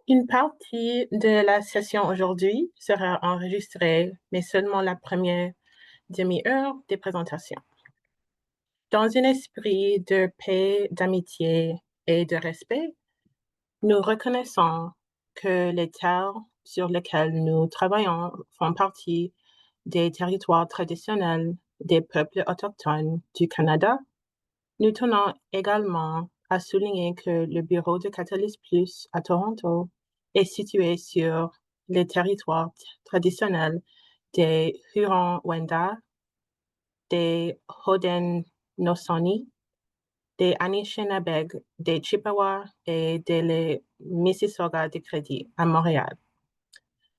Une partie de la session aujourd'hui sera enregistrée, mais seulement la première demi-heure des présentations. Dans un esprit de paix, d'amitié et de respect, nous reconnaissons que les terres sur lesquelles nous travaillons font partie des territoires traditionnels des peuples autochtones du Canada. Nous tenons également à souligner que le bureau de Catalyst Plus à Toronto est situé sur les territoires traditionnels des Huron-Wendat, des Haudenosaunee, des Anishinabeg, des Chippewas et des Mississauga de Crédit à Montréal.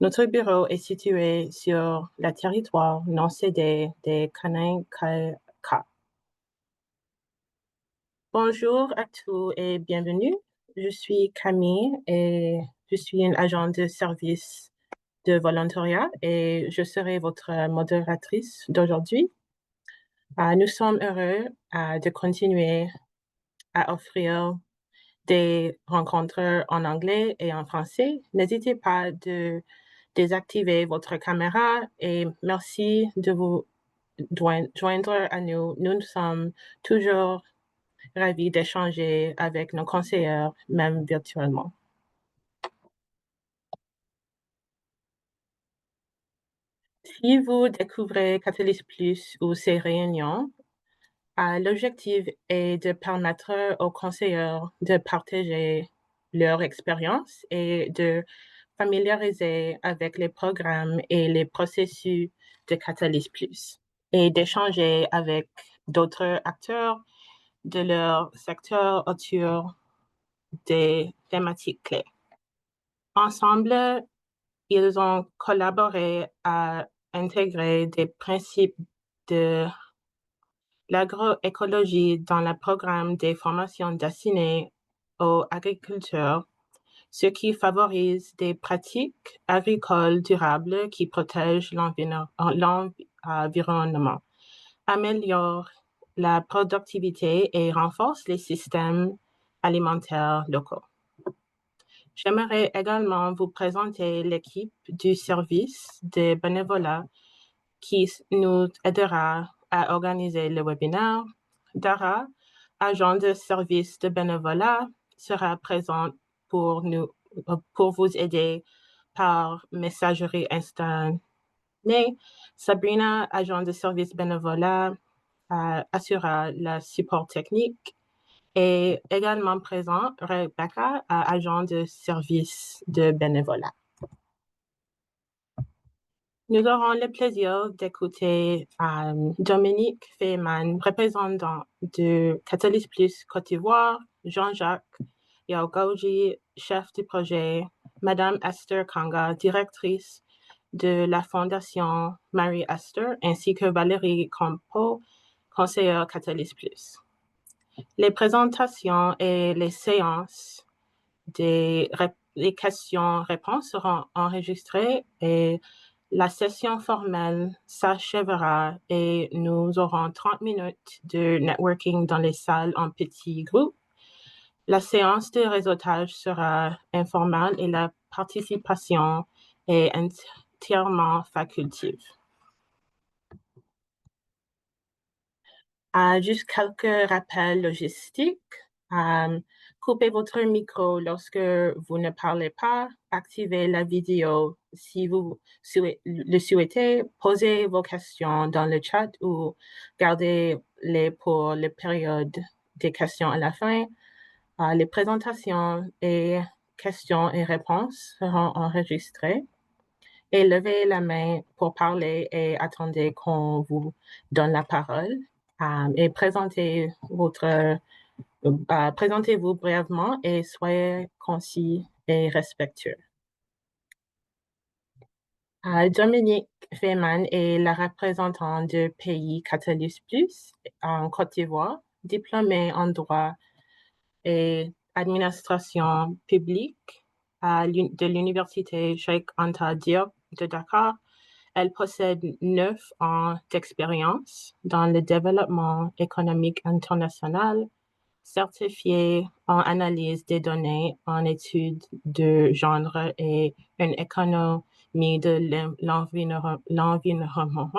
Notre bureau est situé sur le territoire non cédé des Kanien'kehá:ka. Bonjour à tous et bienvenue. Je suis Camille et je suis une agente de service de volontariat et je serai votre modératrice d'aujourd'hui. Nous sommes heureux de continuer à offrir des rencontres en anglais et en français. N'hésitez pas de désactiver votre caméra et merci de vous joindre à nous. Nous sommes toujours ravis d'échanger avec nos conseillers, même virtuellement. Si vous découvrez Catalyst Plus ou ses réunions, l'objectif est de permettre aux conseillers de partager leur expérience et de familiariser avec les programmes et les processus de Catalyst Plus et d'échanger avec d'autres acteurs de leur secteur autour des thématiques clés. Ensemble, ils ont collaboré à intégrer des principes de l'agroécologie dans le programme des formations destinées aux agriculteurs, ce qui favorise des pratiques agricoles durables qui protègent l'environnement, améliorent la productivité et renforcent les systèmes alimentaires locaux. J'aimerais également vous présenter l'équipe du service de bénévolat qui nous aidera à organiser le webinaire. Dara, agent de service de bénévolat, sera présente pour vous aider par messagerie instantanée. Sabrina, agent de service bénévolat, assurera le support technique. Et également présent, Rebecca, agent de service de bénévolat. Nous aurons le plaisir d'écouter Dominique Feyman, représentant de Catalyst Plus Côte d'Ivoire, Jean-Jacques Yaogauji, chef du projet, Madame Esther Kanga, directrice de la Fondation Marie Esther, ainsi que Valérie Campo, conseillère Catalyst Plus. Les présentations et les séances des questions-réponses seront enregistrées et la session formelle s'achèvera et nous aurons 30 minutes de networking dans les salles en petits groupes. La séance de réseautage sera informelle et la participation est entièrement facultative. Juste quelques rappels logistiques. Coupez votre micro lorsque vous ne parlez pas. Activez la vidéo si vous le souhaitez. Posez vos questions dans le chat ou gardez-les pour la période des questions à la fin. Les présentations et questions et réponses seront enregistrées. Et levez la main pour parler et attendez qu'on vous donne la parole. Et présentez-vous brièvement et soyez concis et respectueux. Dominique Feyman est la représentante du pays Catalyst Plus en Côte d'Ivoire, diplômée en droit et administration publique de l'Université Cheikh Anta Diop de Dakar. Elle possède 9 ans d'expérience dans le développement économique international, certifiée en analyse des données, en études de genre et une économie de l'environnement.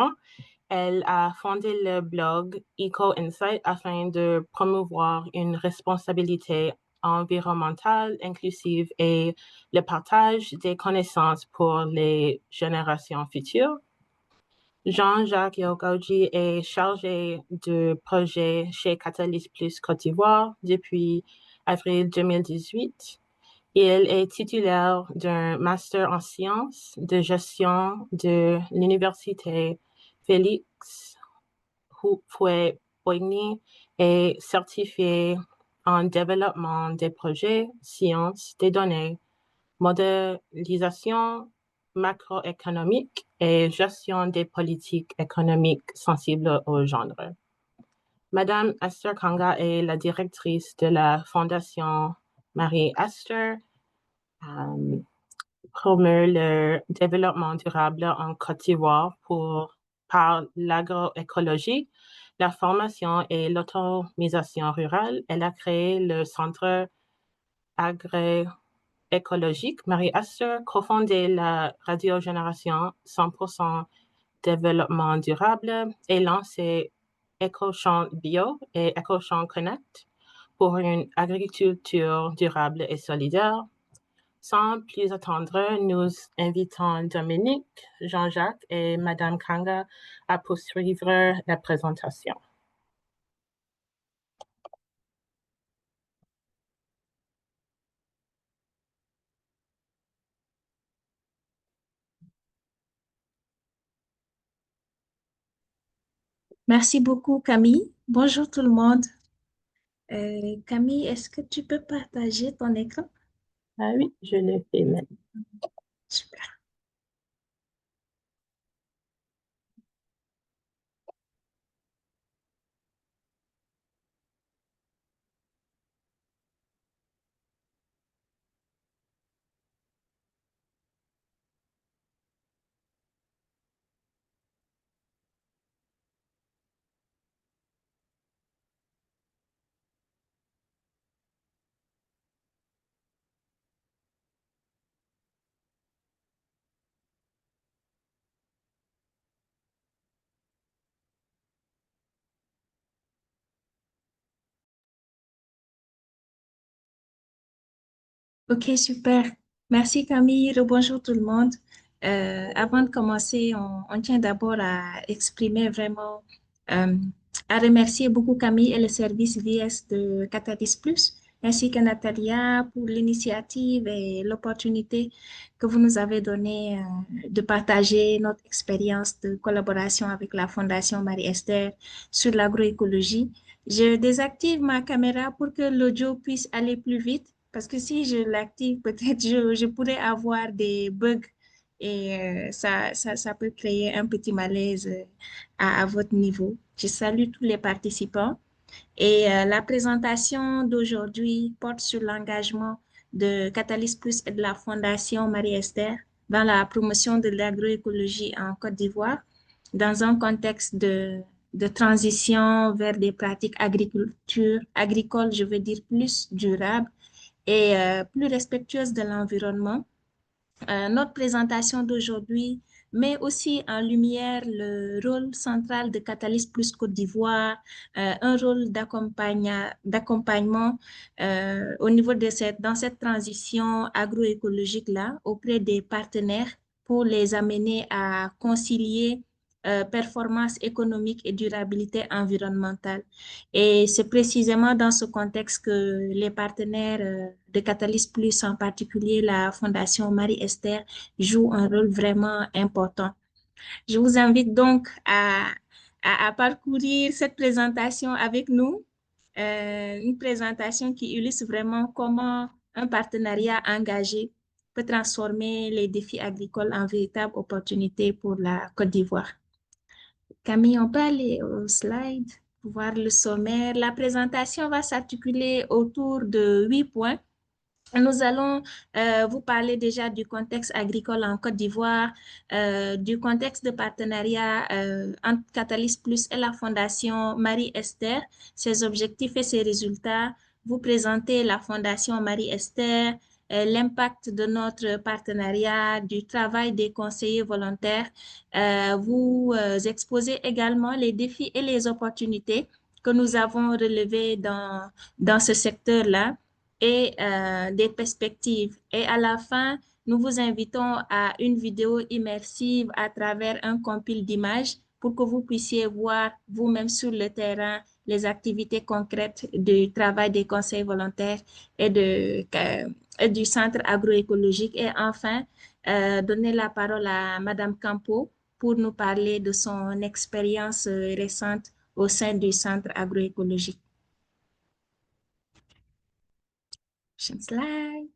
Elle a fondé le blog Eco Insight afin de promouvoir une responsabilité environnementale inclusive et le partage des connaissances pour les générations futures. Jean-Jacques Yogauji est chargé de projet chez Catalyst Plus Côte d'Ivoire depuis avril 2018. Il est titulaire d'un master en sciences de gestion de l'Université Félix Houphouët-Boigny et certifié en développement des projets, sciences des données, modélisation macroéconomique et gestion des politiques économiques sensibles au genre. Madame Esther Kanga est la directrice de la Fondation Marie Esther, promeut le développement durable en Côte d'Ivoire par l'agroécologie, la formation et l'autonomisation rurale. Elle a créé le Centre agroécologique Marie-Esther, cofondé la radiogénération 100% développement durable et lancé EcoChamp Bio et EcoChamp Connect pour une agriculture durable et solidaire. Sans plus attendre, nous invitons Dominique, Jean-Jacques et Madame Kanga à poursuivre la présentation. Merci beaucoup, Camille. Bonjour tout le monde. Camille, est-ce que tu peux partager ton écran? Ah oui, je le fais maintenant. Super. Ok, super. Merci Camille. Bonjour tout le monde. Avant de commencer, on tient d'abord à exprimer vraiment, euh, à remercier beaucoup Camille et le service VS de Catalyst Plus, ainsi que Natalia pour l'initiative et l'opportunité que vous nous avez donnée, de partager notre expérience de collaboration avec la Fondation Marie-Esther sur l'agroécologie. Je désactive ma caméra pour que l'audio puisse aller plus vite. Parce que si je l'active, peut-être je pourrais avoir des bugs et ça peut créer un petit malaise à votre niveau. Je salue tous les participants et la présentation d'aujourd'hui porte sur l'engagement de Catalyst Plus et de la Fondation Marie-Esther dans la promotion de l'agroécologie en Côte d'Ivoire dans un contexte de transition vers des pratiques agricoles, je veux dire plus durables et plus respectueuse de l'environnement. Notre présentation d'aujourd'hui met aussi en lumière le rôle central de Catalyst Plus Côte d'Ivoire, un rôle d'accompagnement au niveau de dans cette transition agroécologique-là auprès des partenaires pour les amener à concilier performance économique et durabilité environnementale. Et c'est précisément dans ce contexte que les partenaires de Catalyst Plus, en particulier la Fondation Marie-Esther, jouent un rôle vraiment important. Je vous invite donc à parcourir cette présentation avec nous, une présentation qui illustre vraiment comment un partenariat engagé peut transformer les défis agricoles en véritables opportunités pour la Côte d'Ivoire. Camille, on peut aller au slide pour voir le sommaire. La présentation va s'articuler autour de 8 points. Nous allons vous parler déjà du contexte agricole en Côte d'Ivoire, du contexte de partenariat entre Catalyst Plus et la Fondation Marie-Esther, ses objectifs et ses résultats, vous présenter la Fondation Marie-Esther, l'impact de notre partenariat, du travail des conseillers volontaires. Vous exposez également les défis et les opportunités que nous avons relevés dans ce secteur-là et des perspectives. Et à la fin, nous vous invitons à une vidéo immersive à travers un compil d'images pour que vous puissiez voir vous-même sur le terrain les activités concrètes du travail des conseils volontaires et, et du centre agroécologique. Et enfin, donner la parole à Madame Campo pour nous parler de son expérience récente au sein du centre agroécologique. Prochaine slide.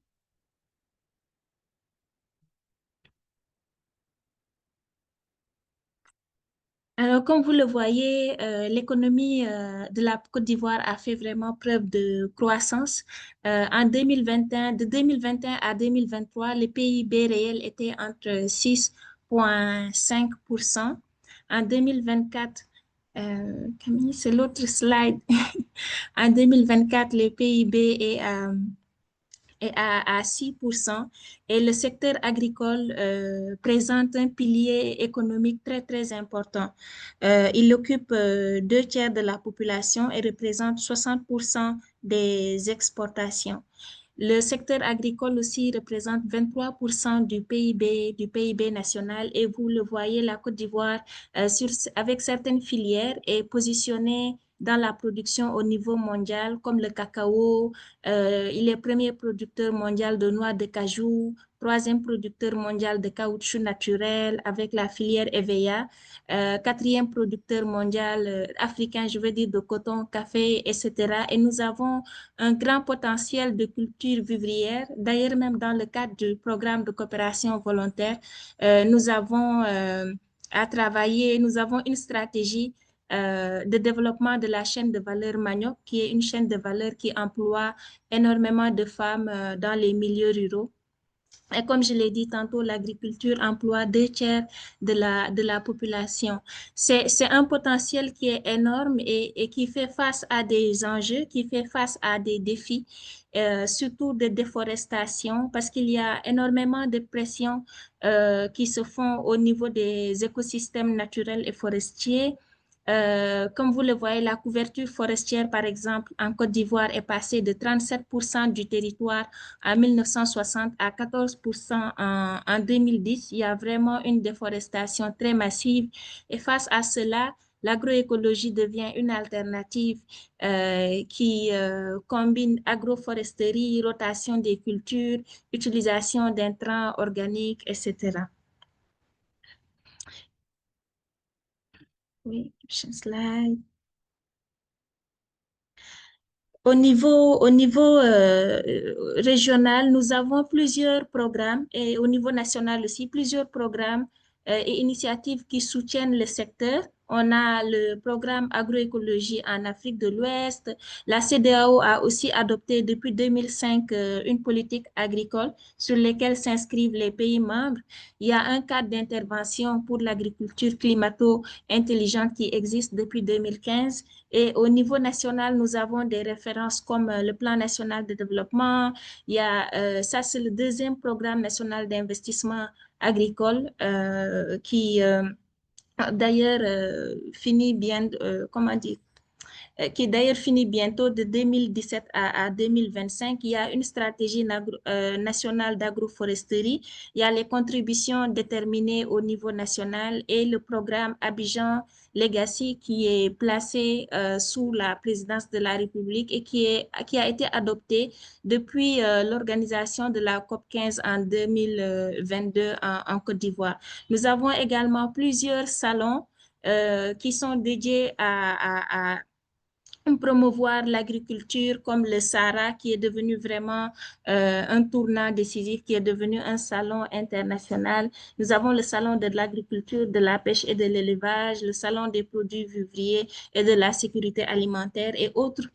Alors, comme vous le voyez, l'économie de la Côte d'Ivoire a fait vraiment preuve de croissance. En 2021, de 2021 à 2023, le PIB réel était entre 6,5%. En 2024, Camille, c'est l'autre slide. En 2024, le PIB est à 6% et le secteur agricole présente un pilier économique très, très important. Il occupe 2 tiers de la population et représente 60% des exportations. Le secteur agricole aussi représente 23% du PIB national et vous le voyez, la Côte d'Ivoire, avec certaines filières, est positionnée dans la production au niveau mondial, comme le cacao. Il est premier producteur mondial de noix de cajou, troisième producteur mondial de caoutchouc naturel avec la filière EVEA, quatrième producteur mondial africain, je veux dire, de coton, café, etc. Et nous avons un grand potentiel de culture vivrière. D'ailleurs, même dans le cadre du programme de coopération volontaire, nous avons à travailler, nous avons une stratégie de développement de la chaîne de valeur manioc, qui est une chaîne de valeur qui emploie énormément de femmes dans les milieux ruraux. Et comme je l'ai dit tantôt, l'agriculture emploie 2 tiers de la population. C'est un potentiel qui est énorme et qui fait face à des enjeux, qui fait face à des défis, surtout de déforestation, parce qu'il y a énormément de pressions qui se font au niveau des écosystèmes naturels et forestiers. Comme vous le voyez, la couverture forestière, par exemple, en Côte d'Ivoire est passée de 37% du territoire en 1960 à 14% en 2010. Il y a vraiment une déforestation très massive. Et face à cela, l'agroécologie devient une alternative qui combine agroforesterie, rotation des cultures, utilisation d'intrants organiques, etc. Oui, prochaine slide. Au niveau régional, nous avons plusieurs programmes et au niveau national aussi, plusieurs programmes et initiatives qui soutiennent le secteur. On a le programme agroécologie en Afrique de l'Ouest. La CEDEAO a aussi adopté depuis 2005 une politique agricole sur laquelle s'inscrivent les pays membres. Il y a un cadre d'intervention pour l'agriculture climato-intelligente qui existe depuis 2015. Et au niveau national, nous avons des références comme le Plan national de développement. Il y a, ça, c'est le deuxième programme national d'investissement agricole qui, d'ailleurs, finit bien, comment dire, qui d'ailleurs finit bientôt de 2017 à 2025. Il y a une stratégie nationale d'agroforesterie. Il y a les contributions déterminées au niveau national et le programme Abidjan Legacy qui est placé sous la présidence de la République et qui a été adopté depuis l'organisation de la COP 15 en 2022 en Côte d'Ivoire. Nous avons également plusieurs salons qui sont dédiés à promouvoir l'agriculture comme le Sahara qui est devenu vraiment un tournant décisif, qui est devenu un salon international. Nous avons le salon de l'agriculture, de la pêche et de l'élevage, le salon des produits vivriers et de la sécurité alimentaire et autres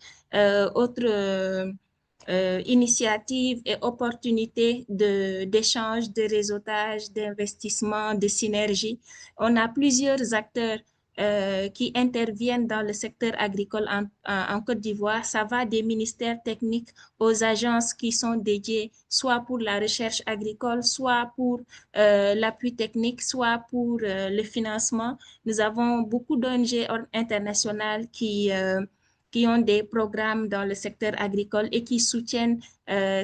initiatives et opportunités d'échange, de réseautage, d'investissement, de synergie. On a plusieurs acteurs qui interviennent dans le secteur agricole en Côte d'Ivoire. Ça va des ministères techniques aux agences qui sont dédiées soit pour la recherche agricole, soit pour l'appui technique, soit pour le financement. Nous avons beaucoup d'ONG internationales qui ont des programmes dans le secteur agricole et qui soutiennent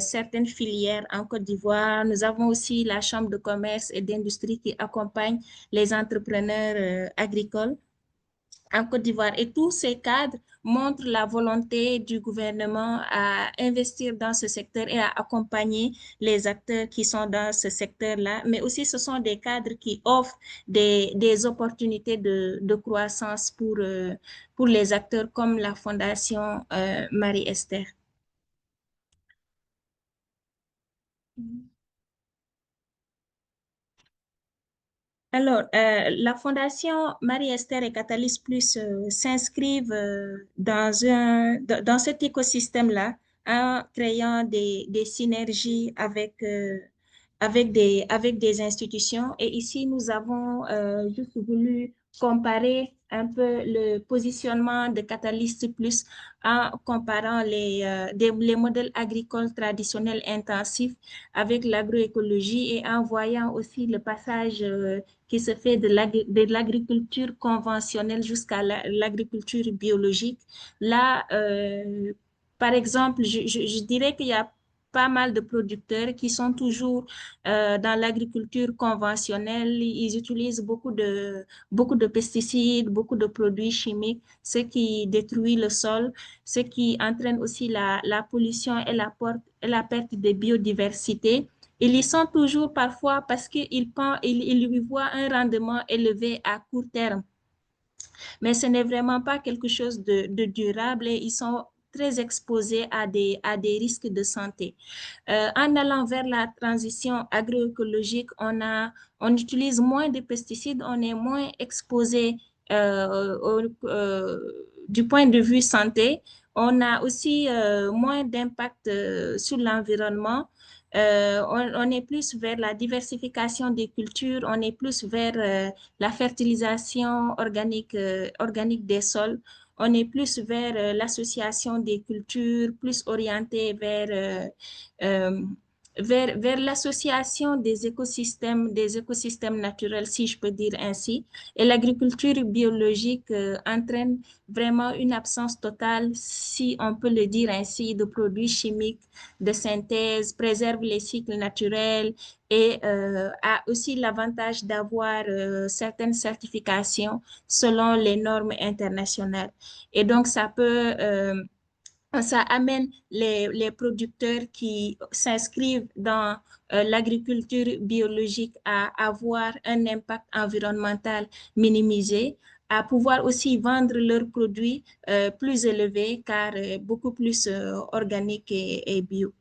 certaines filières en Côte d'Ivoire. Nous avons aussi la Chambre de commerce et d'industrie qui accompagne les entrepreneurs agricoles en Côte d'Ivoire. Et tous ces cadres montrent la volonté du gouvernement à investir dans ce secteur et à accompagner les acteurs qui sont dans ce secteur-là. Mais aussi, ce sont des cadres qui offrent des opportunités de croissance pour les acteurs comme la Fondation Marie-Esther. Alors, la Fondation Marie-Esther et Catalyst Plus s'inscrivent dans cet écosystème-là en créant des synergies avec des institutions. Et ici, nous avons juste voulu comparer un peu le positionnement de Catalyst Plus en comparant les modèles agricoles traditionnels intensifs avec l'agroécologie et en voyant aussi le passage qui se fait de l'agriculture conventionnelle jusqu'à l'agriculture biologique. Là, par exemple, je dirais qu'il y a pas mal de producteurs qui sont toujours dans l'agriculture conventionnelle. Ils utilisent beaucoup de pesticides, beaucoup de produits chimiques, ce qui détruit le sol, ce qui entraîne aussi la pollution et la perte de biodiversité. Ils y sont toujours parfois parce qu'ils y voient un rendement élevé à court terme. Mais ce n'est vraiment pas quelque chose de durable et ils sont très exposés à des risques de santé. En allant vers la transition agroécologique, on utilise moins de pesticides, on est moins exposé du point de vue santé. On a aussi moins d'impact sur l'environnement. On est plus vers la diversification des cultures, on est plus vers la fertilisation organique des sols. On est plus vers l'association des cultures, plus orienté euh, vers l'association des écosystèmes naturels, si je peux dire ainsi. Et l'agriculture biologique entraîne vraiment une absence totale, si on peut le dire ainsi, de produits chimiques de synthèse, préserve les cycles naturels et a aussi l'avantage d'avoir certaines certifications selon les normes internationales. Et donc, ça amène les producteurs qui s'inscrivent dans l'agriculture biologique à avoir un impact environnemental minimisé, à pouvoir aussi vendre leurs produits plus élevés car beaucoup plus organiques et bio.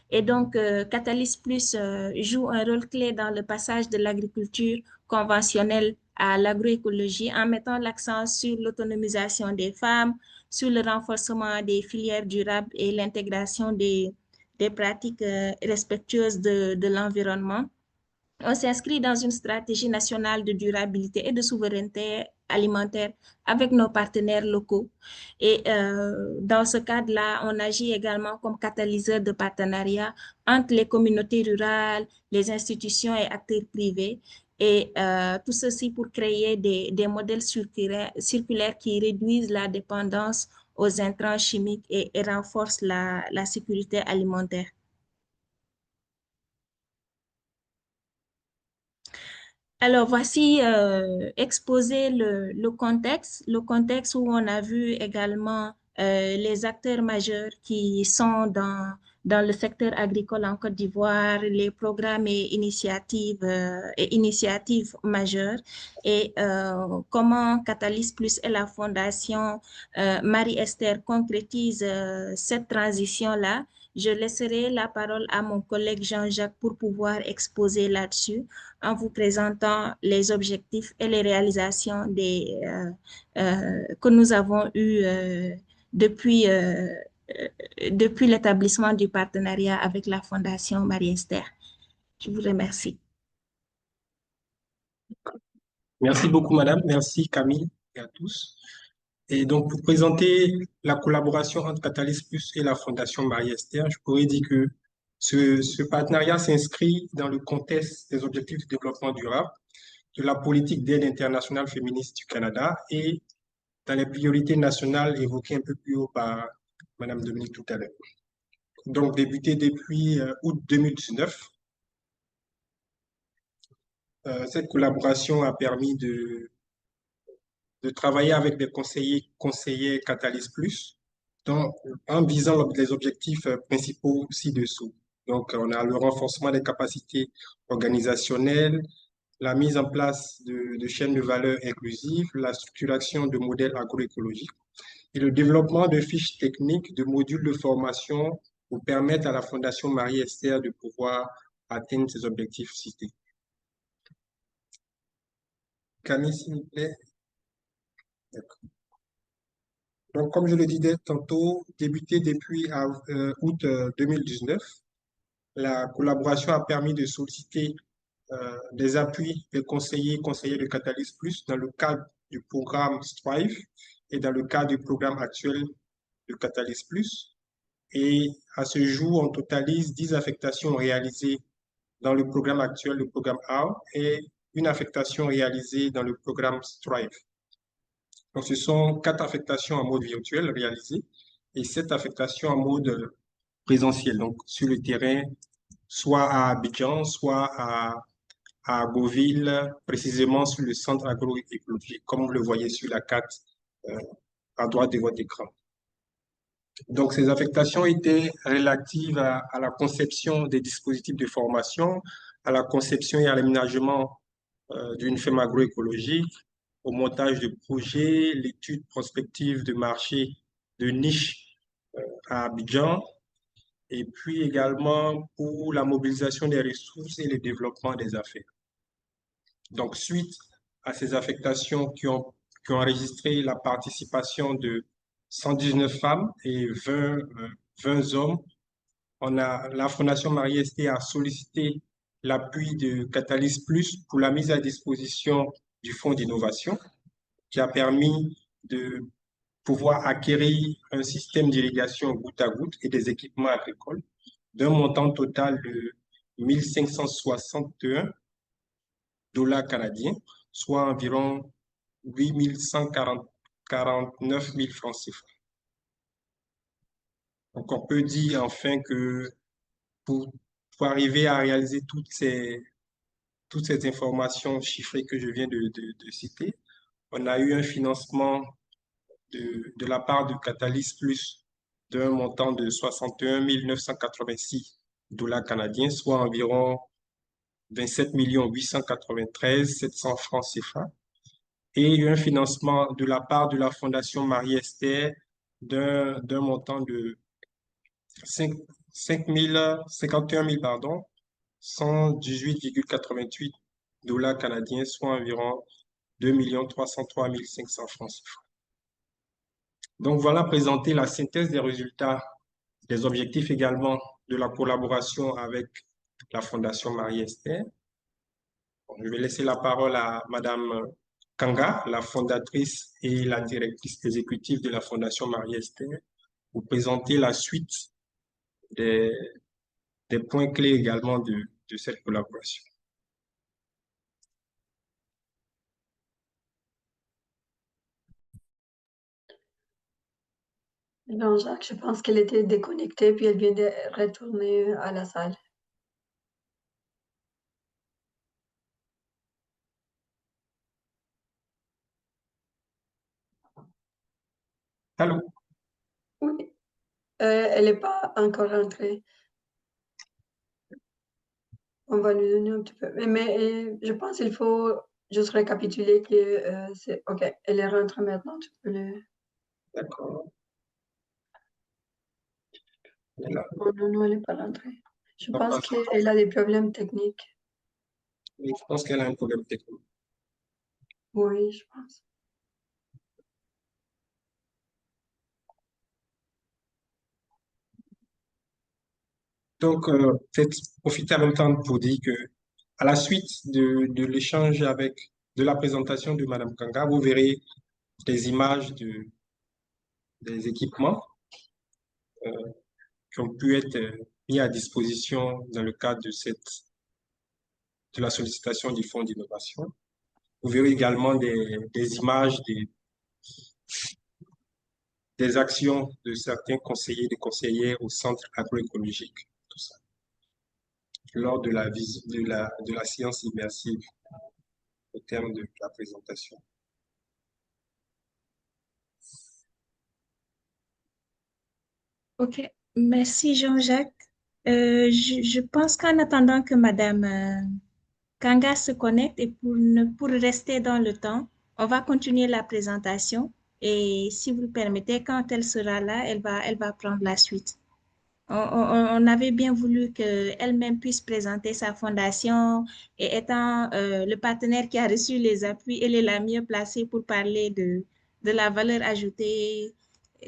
Et donc, Catalyst Plus joue un rôle clé dans le passage de l'agriculture conventionnelle à l'agroécologie en mettant l'accent sur l'autonomisation des femmes, sur le renforcement des filières durables et l'intégration des pratiques respectueuses de l'environnement. On s'inscrit dans une stratégie nationale de durabilité et de souveraineté alimentaire avec nos partenaires locaux. Et dans ce cadre-là, on agit également comme catalyseur de partenariat entre les communautés rurales, les institutions et acteurs privés. Et tout ceci pour créer des modèles circulaires qui réduisent la dépendance aux intrants chimiques et renforcent la sécurité alimentaire. Alors, voici exposer le contexte où on a vu également les acteurs majeurs qui sont dans le secteur agricole en Côte d'Ivoire, les programmes et initiatives majeures, et comment Catalyst Plus et la Fondation Marie-Esther concrétisent cette transition-là. Je laisserai la parole à mon collègue Jean-Jacques pour pouvoir exposer là-dessus en vous présentant les objectifs et les réalisations que nous avons eues depuis, euh, depuis l'établissement du partenariat avec la Fondation Marie-Esther. Je vous remercie. Merci beaucoup, madame. Merci, Camille. et à tous. Et donc, pour présenter la collaboration entre Catalyst Plus et la Fondation Marie-Esther, je pourrais dire que ce partenariat s'inscrit dans le contexte des objectifs de développement durable, de la politique d'aide internationale féministe du Canada et dans les priorités nationales évoquées un peu plus haut par Madame Dominique tout à l'heure. Donc, débuté depuis août 2019, cette collaboration a permis de travailler avec des conseillers Catalyst Plus, en visant les objectifs principaux ci-dessous. Donc, on a le renforcement des capacités organisationnelles, la mise en place de chaînes de valeur inclusives, la structuration de modèles agroécologiques et le développement de fiches techniques, de modules de formation pour permettre à la Fondation Marie-Esther de pouvoir atteindre ses objectifs cités. Camille, s'il vous plaît. D'accord. Donc, comme je le disais tantôt, débuté depuis août 2019, la collaboration a permis de solliciter des appuis des conseillers de Catalyst Plus dans le cadre du programme Strive et dans le cadre du programme actuel de Catalyst Plus. Et à ce jour, on totalise 10 affectations réalisées dans le programme actuel, le programme R, et une affectation réalisée dans le programme Strive. Donc, ce sont 4 affectations en mode virtuel réalisées et 7 affectations en mode présentiel, donc sur le terrain, soit à Abidjan, soit à Beauville, précisément sur le centre agroécologique, comme vous le voyez sur la carte à droite de votre écran. Donc, ces affectations étaient relatives à la conception des dispositifs de formation, à la conception et à l'aménagement d'une ferme agroécologique, au montage de projets, l'étude prospective de marché de niche à Abidjan, et puis également pour la mobilisation des ressources et le développement des affaires. Donc, suite à ces affectations qui ont enregistré la participation de 119 femmes et 20 hommes, la Fondation Marie-Esther a sollicité l'appui de Catalyst Plus pour la mise à disposition du fonds d'innovation qui a permis de pouvoir acquérir un système d'irrigation goutte à goutte et des équipements agricoles d'un montant total de 1561 dollars canadiens, soit environ 8 149 000 francs CFA. Donc, on peut dire enfin que pour arriver à réaliser toutes ces informations chiffrées que je viens de citer, on a eu un financement de la part de Catalyst Plus d'un montant de 61 986 dollars canadiens, soit environ 27 893 700 francs CFA, et un financement de la part de la Fondation Marie-Esther d'un montant de 51 000, pardon, 118,88 dollars canadiens, soit environ 2 303 500 francs CFA. Donc voilà présenté la synthèse des résultats, des objectifs également de la collaboration avec la Fondation Marie-Esther. Je vais laisser la parole à Madame Kanga, la fondatrice et la directrice exécutive de la Fondation Marie-Esther, pour présenter la suite des points clés également de cette collaboration. Jean-Jacques, je pense qu'elle était déconnectée, puis elle vient de retourner à la salle. Allô? Oui, elle n'est pas encore rentrée. On va lui donner un petit peu. Mais je pense qu'il faut juste récapituler que c'est OK, elle est rentrée maintenant. Tu peux le... D'accord. Oh, non, elle n'est pas rentrée. Je Non, pense pas- qu'elle a des problèmes techniques. Je pense qu'elle a un problème technique. Oui, je pense. Donc, peut-être profiter en même temps pour dire que à la suite de l'échange de la présentation de Madame Kanga, vous verrez des images des équipements qui ont pu être mis à disposition dans le cadre de la sollicitation du Fonds d'innovation. Vous verrez également des images des actions de certains conseillers et des conseillères au centre agroécologique, tout ça, lors de de la séance immersive au terme de la présentation. OK. Merci, Jean-Jacques. Je pense qu'en attendant que Madame Kanga se connecte et pour rester dans le temps, on va continuer la présentation et si vous le permettez, quand elle sera là, elle va prendre la suite. On avait bien voulu qu'elle-même puisse présenter sa fondation et étant le partenaire qui a reçu les appuis, elle est la mieux placée pour parler de la valeur ajoutée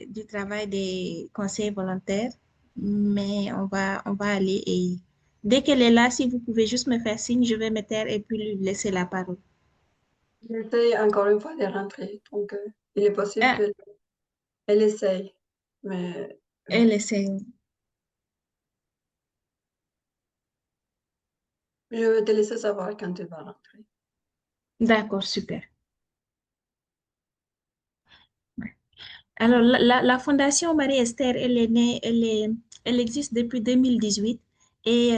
du travail des conseils volontaires. Mais on va aller et dès qu'elle est là, si vous pouvez juste me faire signe, je vais me taire et puis lui laisser la parole. J'essaie encore une fois de rentrer, donc il est possible Ah, qu'elle essaye, mais elle essaie. je vais te laisser savoir quand tu vas rentrer. D'accord, super. Alors, la Fondation Marie-Esther, elle existe depuis 2018 et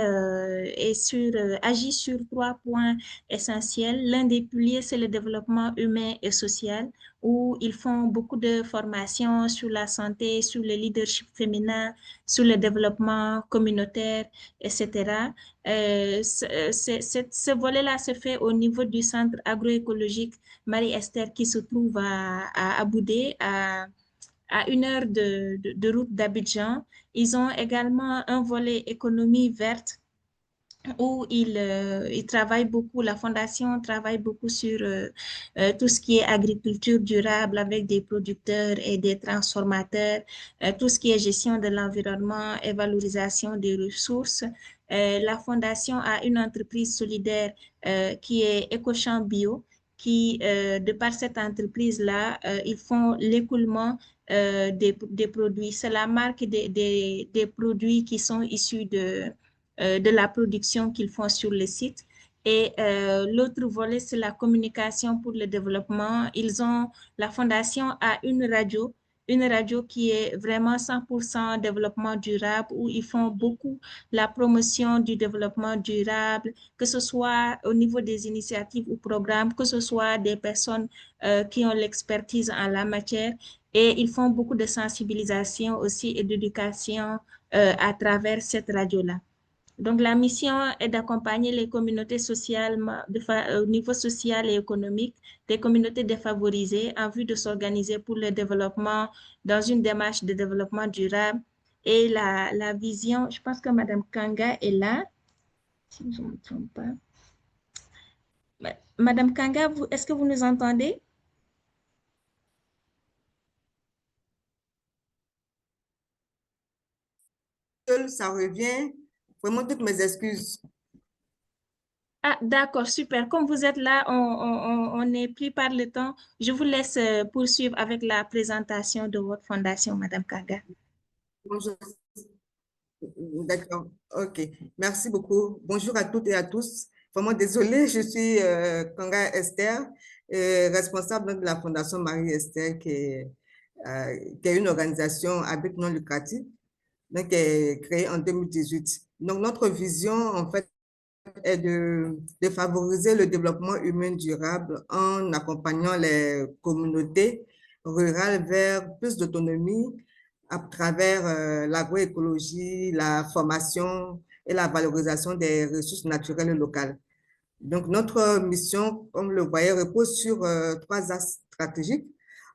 agit sur trois points essentiels. L'un des piliers, c'est le développement humain et social, où ils font beaucoup de formations sur la santé, sur le leadership féminin, sur le développement communautaire, etc. Ce volet-là se fait au niveau du centre agroécologique Marie-Esther qui se trouve à Aboudé, à 1 heure de route d'Abidjan. Ils ont également un volet économie verte où ils travaillent beaucoup, la fondation travaille beaucoup sur tout ce qui est agriculture durable avec des producteurs et des transformateurs, tout ce qui est gestion de l'environnement et valorisation des ressources. La fondation a une entreprise solidaire qui est EcoChamp Bio, qui, de par cette entreprise-là, ils font l'écoulement des produits. C'est la marque des produits qui sont issus de la production qu'ils font sur le site. Et l'autre volet, c'est la communication pour le développement. La fondation a une radio qui est vraiment 100% développement durable, où ils font beaucoup la promotion du développement durable, que ce soit au niveau des initiatives ou programmes, que ce soit des personnes qui ont l'expertise en la matière. Et ils font beaucoup de sensibilisation aussi et d'éducation à travers cette radio-là. Donc, la mission est d'accompagner les communautés sociales au niveau social et économique des communautés défavorisées en vue de s'organiser pour le développement dans une démarche de développement durable. Et la vision, je pense que Madame Kanga est là, si je ne me trompe pas. Madame Kanga, est-ce que vous nous entendez? Ça revient. Vraiment, toutes mes excuses. Ah, d'accord, super. Comme vous êtes là, on n'est plus par le temps. Je vous laisse poursuivre avec la présentation de votre fondation, Madame Kanga. Bonjour. D'accord. OK. Merci beaucoup. Bonjour à toutes et à tous. Vraiment désolée, je suis Kanga Esther, responsable de la Fondation Marie-Esther, qui est une organisation à but non lucratif, donc qui est créée en 2018. Donc, notre vision, en fait, est de favoriser le développement humain durable en accompagnant les communautés rurales vers plus d'autonomie à travers l'agroécologie, la formation et la valorisation des ressources naturelles locales. Donc, notre mission, comme le voyez, repose sur trois axes stratégiques.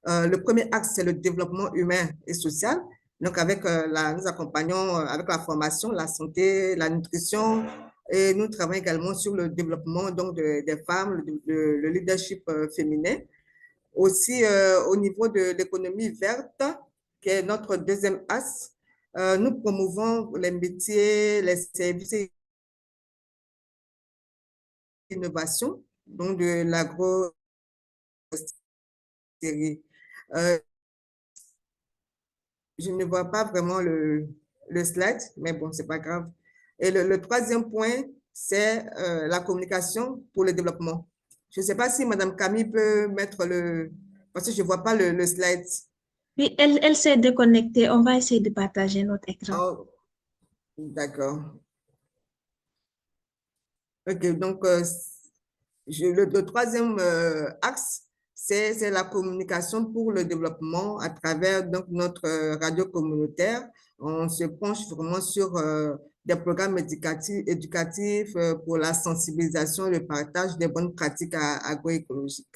Le premier axe, c'est le développement humain et social. Donc, nous accompagnons avec la formation, la santé, la nutrition, et nous travaillons également sur le développement donc, des femmes, le leadership féminin. Aussi, au niveau de l'économie verte, qui est notre deuxième axe, nous promouvons les métiers, les services et l'innovation, donc de l'agro Euh, je ne vois pas vraiment le slide, mais bon, c'est pas grave. Et le troisième point, c'est la communication pour le développement. Je ne sais pas si Madame Camille peut mettre parce que je ne vois pas le slide. Oui, elle s'est déconnectée. On va essayer de partager notre écran. Oh, d'accord. OK, donc le troisième axe, c'est la communication pour le développement à travers donc, notre radio communautaire. On se penche vraiment sur des programmes éducatifs pour la sensibilisation et le partage des bonnes pratiques agroécologiques.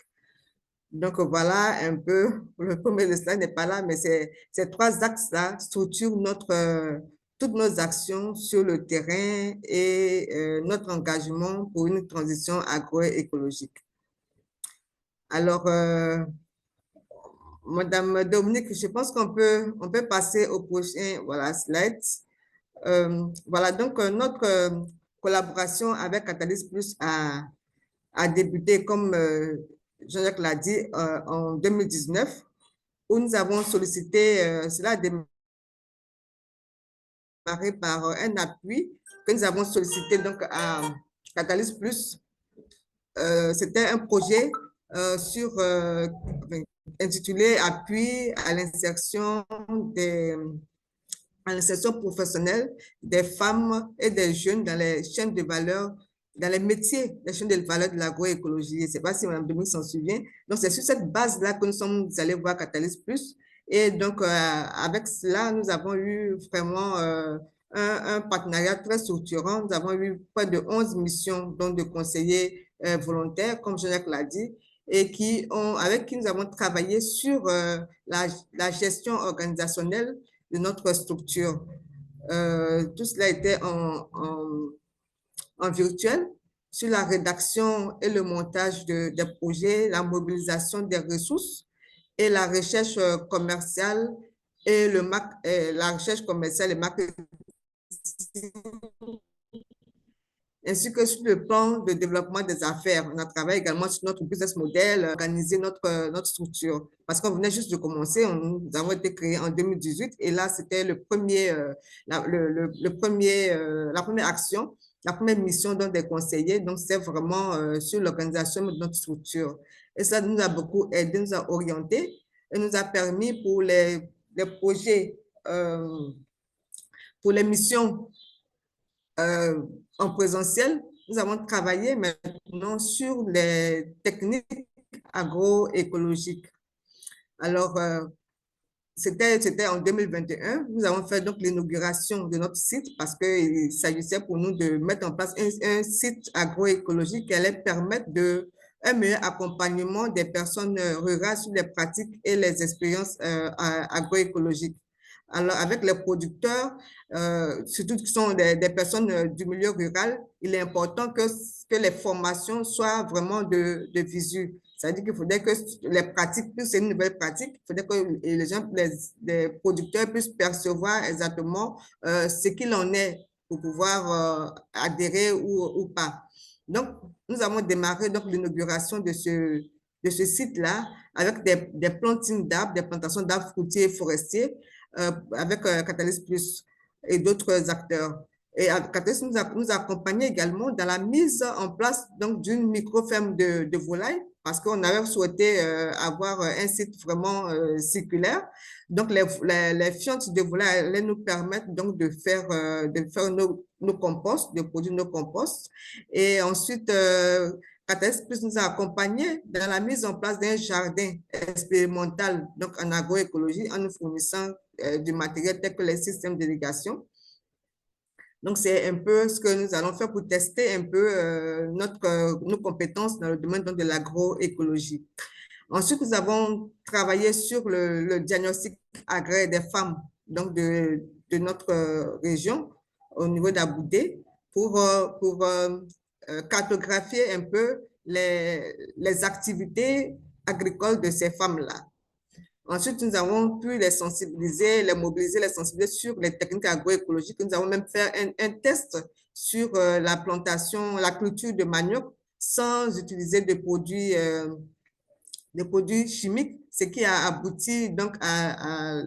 Donc voilà un peu, le premier slide n'est pas là, mais ces trois axes-là structurent toutes nos actions sur le terrain et notre engagement pour une transition agroécologique. Alors, Madame Dominique, je pense on peut passer au prochain slide. Voilà, donc notre collaboration avec Catalyst Plus a débuté, comme Jean-Jacques l'a dit, en 2019, où nous avons sollicité, cela a démarré par un appui que nous avons sollicité donc à Catalyst Plus. C'était un projet intitulé Appui à l'insertion professionnelle des femmes et des jeunes dans les chaînes de valeur, dans les métiers, les chaînes de valeur de l'agroécologie. Je ne sais pas si Mme Dominique s'en souvient. Donc, c'est sur cette base-là que nous sommes allés voir Catalyst Plus. Et donc, avec cela, nous avons eu vraiment un partenariat très structurant. Nous avons eu près de 11 missions donc, de conseillers volontaires, comme Jean-Jacques l'a dit, et avec qui nous avons travaillé sur la gestion organisationnelle de notre structure. Tout cela était en virtuel, sur la rédaction et le montage des projets, la mobilisation des ressources et la recherche commerciale et la recherche commerciale et marketing, ainsi que sur le plan de développement des affaires. On a travaillé également sur notre business model, organiser notre structure. Parce qu'on venait juste de commencer, nous avons été créés en 2018 et là, c'était la première action, la première mission donc, des conseillers. Donc, c'est vraiment sur l'organisation de notre structure. Et ça nous a beaucoup aidé, nous a orientés et nous a permis pour les projets, pour les missions en présentiel, nous avons travaillé maintenant sur les techniques agroécologiques. Alors, c'était en 2021. Nous avons fait donc l'inauguration de notre site parce qu'il s'agissait pour nous de mettre en place un site agroécologique qui allait permettre un meilleur accompagnement des personnes rurales sur les pratiques et les expériences agroécologiques. Alors, avec les producteurs, surtout qui sont des personnes du milieu rural, il est important que les formations soient vraiment de visu. C'est-à-dire qu'il faudrait que les pratiques puissent être une nouvelle pratique. Il faudrait que les producteurs puissent percevoir exactement ce qu'il en est pour pouvoir adhérer ou pas. Donc, nous avons démarré l'inauguration de ce site-là avec des plantines d'arbres, des plantations d'arbres fruitiers et forestiers avec Catalyst Plus et d'autres acteurs. Et Catalyst nous a accompagnés également dans la mise en place d'une micro-ferme de volailles parce qu'on avait souhaité avoir un site vraiment circulaire. Donc, les fientes de volailles allaient nous permettre donc de faire nos composts, de produire nos composts. Et ensuite, Catalyst Plus nous a accompagnés dans la mise en place d'un jardin expérimental donc en agroécologie en nous fournissant du matériel tel que les systèmes d'irrigation. Donc, c'est un peu ce que nous allons faire pour tester un peu nos compétences dans le domaine de l'agroécologie. Ensuite, nous avons travaillé sur le diagnostic agraire des femmes donc de notre région au niveau d'Aboudé pour cartographier un peu les activités agricoles de ces femmes-là. Ensuite, nous avons pu les sensibiliser, les mobiliser, les sensibiliser sur les techniques agroécologiques. Nous avons même fait un test sur la plantation, la culture de manioc sans utiliser de produits des produits chimiques, ce qui a abouti donc à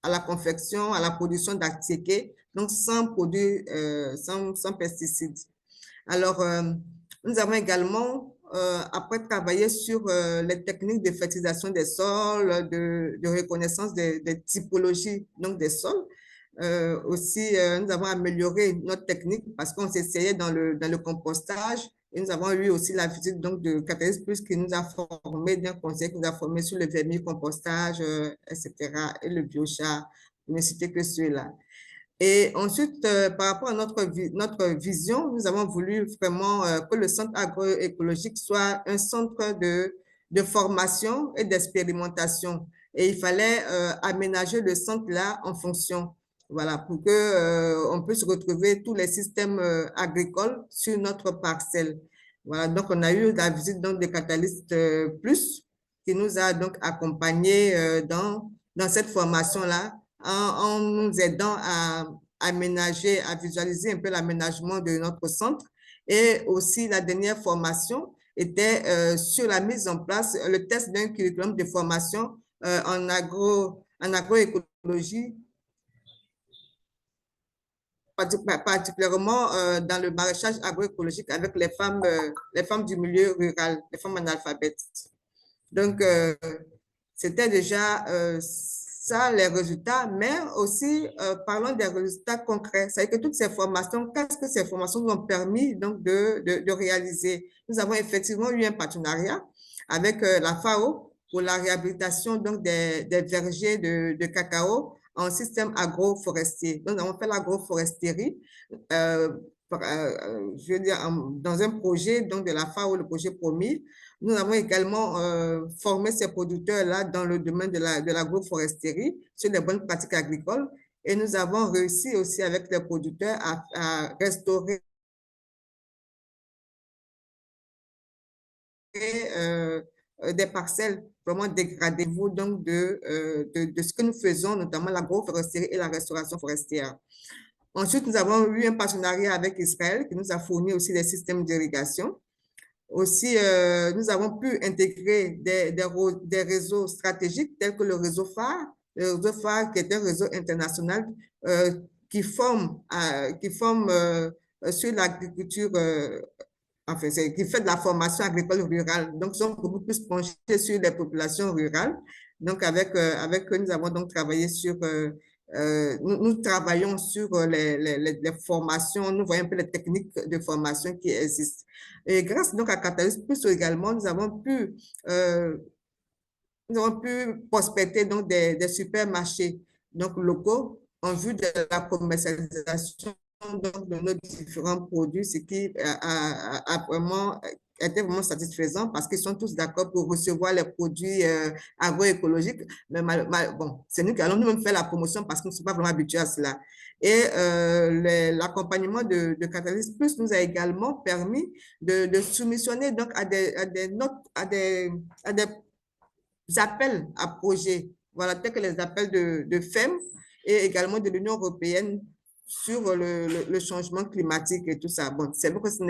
la confection, à la production d'Atieke, donc sans produits, sans pesticides. Alors, nous avons également, après, travaillé sur les techniques de fertilisation des sols, de reconnaissance des typologies donc des sols. Aussi, nous avons amélioré notre technique parce qu'on s'essayait dans le compostage. Et nous avons eu aussi la visite donc, de Catalyst Plus qui nous a formés, d'un conseil qui nous a formés sur le vermicompostage, etc., et le biochar, pour ne citer que ceux-là. Et ensuite, par rapport à notre vision, nous avons voulu vraiment que le centre agroécologique soit un centre de formation et d'expérimentation. Et il fallait aménager le centre là en fonction, voilà, pour que on puisse retrouver tous les systèmes agricoles sur notre parcelle. Voilà, donc on a eu la visite donc des Catalystes Plus qui nous a donc accompagnés dans cette formation-là en nous aidant à aménager, à visualiser un peu l'aménagement de notre centre. Et aussi, la dernière formation était sur la mise en place, le test d'un curriculum de formation en agroécologie, particulièrement dans le maraîchage agroécologique avec les femmes du milieu rural, les femmes analphabètes. Donc, c'était déjà ça, les résultats, mais aussi parlons des résultats concrets. C'est-à-dire que toutes ces formations, qu'est-ce que ces formations nous ont permis donc de réaliser? Nous avons effectivement eu un partenariat avec la FAO pour la réhabilitation donc des vergers de cacao en système agroforestier. Donc, nous avons fait l'agroforesterie, je veux dire, dans un projet donc de la FAO, le projet PROMI. Nous avons également formé ces producteurs-là dans le domaine de l'agroforesterie sur les bonnes pratiques agricoles et nous avons réussi aussi avec les producteurs à restaurer des parcelles vraiment dégradées donc de ce que nous faisons, notamment l'agroforesterie et la restauration forestière. Ensuite, nous avons eu un partenariat avec Israël qui nous a fourni aussi des systèmes d'irrigation. Aussi, nous avons pu intégrer des réseaux stratégiques tels que le réseau phare qui est un réseau international qui forme sur l'agriculture, enfin, qui fait de la formation agricole rurale. Donc, ils sont beaucoup plus penchés sur les populations rurales. Donc, avec eux, nous avons donc travaillé sur nous travaillons sur les formations, nous voyons un peu les techniques de formation qui existent. Et grâce donc à Catalyst Plus également, euh, nous avons pu prospecter donc des supermarchés donc locaux en vue de la commercialisation donc, de nos différents produits, ce qui a vraiment été vraiment satisfaisant parce qu'ils sont tous d'accord pour recevoir les produits agroécologiques. Mais bon, c'est nous qui allons nous-mêmes faire la promotion parce que nous ne sommes pas vraiment habitués à cela. Et l'accompagnement de Catalyst Plus nous a également permis de soumissionner donc à des notes, à des appels à projets, voilà, tels que les appels de FEM et également de l'Union européenne sur le changement climatique et tout ça. Bon, c'est vrai que nous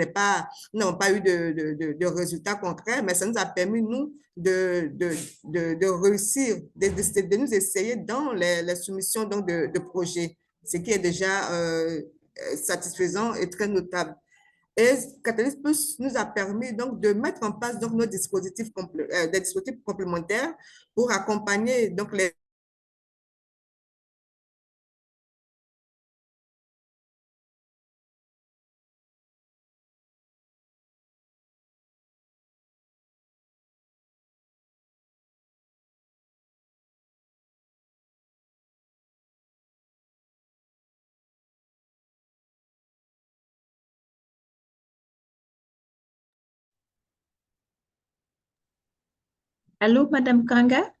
n'avons pas eu de résultats concrets, mais ça nous a permis, nous, de réussir, de nous essayer dans les soumissions donc, de projets, ce qui est déjà satisfaisant et très notable. Et Catalyst Plus nous a permis donc de mettre en place donc nos dispositifs, des dispositifs complémentaires pour accompagner donc les Allô, Madame Kanga?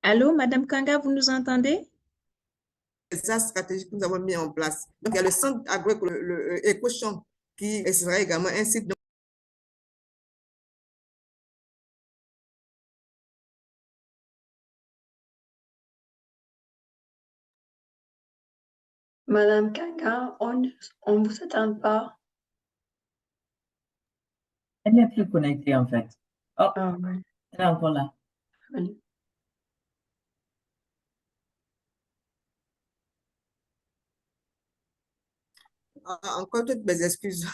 Allô, Madame Kanga, vous nous entendez? stratégies que nous avons mis en place. Donc, il y a le centre agroécologique, le Éco-Champ, qui sera également un site Madame Kanga, on ne vous attend pas. Elle n'est plus connectée en fait. Oh, Ah, oui. elle est encore là. Oui. Encore toutes mes excuses.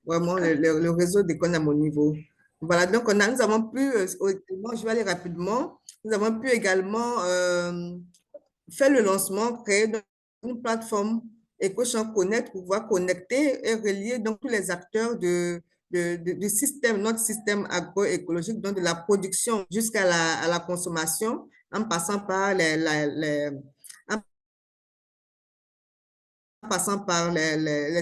Vraiment, le réseau déconne à mon niveau. Voilà, donc nous avons pu, je vais aller rapidement, nous avons pu également faire le lancement, créer une plateforme EcoChamp Connect pour pouvoir connecter et relier donc tous les acteurs du système, notre système agroécologique, donc de la production jusqu'à la consommation, en passant par les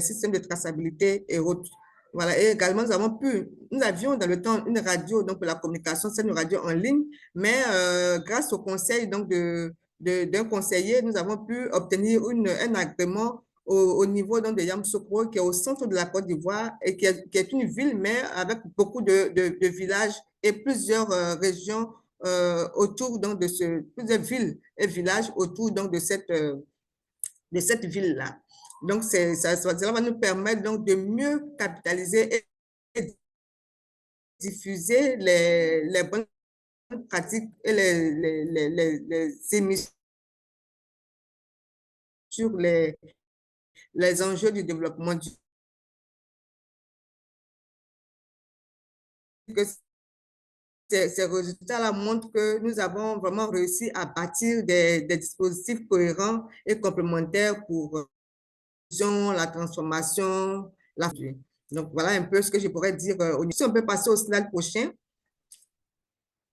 systèmes de traçabilité et autres. Voilà. Et également, nous avions dans le temps une radio, donc pour la communication, c'est une radio en ligne, mais grâce au conseil donc d'un conseiller, nous avons pu obtenir un agrément au niveau donc, de Yamoussoukro, qui est au centre de la Côte d'Ivoire et qui est une ville, mais avec beaucoup de villages et plusieurs régions autour donc, plusieurs villes et villages autour donc, de cette ville-là. Donc, cela va nous permettre donc, de mieux capitaliser et diffuser les bonnes pratiques et les émissions sur les enjeux du développement du Ces résultats-là montrent que nous avons vraiment réussi à bâtir des dispositifs cohérents et complémentaires pour la transformation, la vie. Donc, voilà un peu ce que je pourrais dire. Si on peut passer au slide prochain,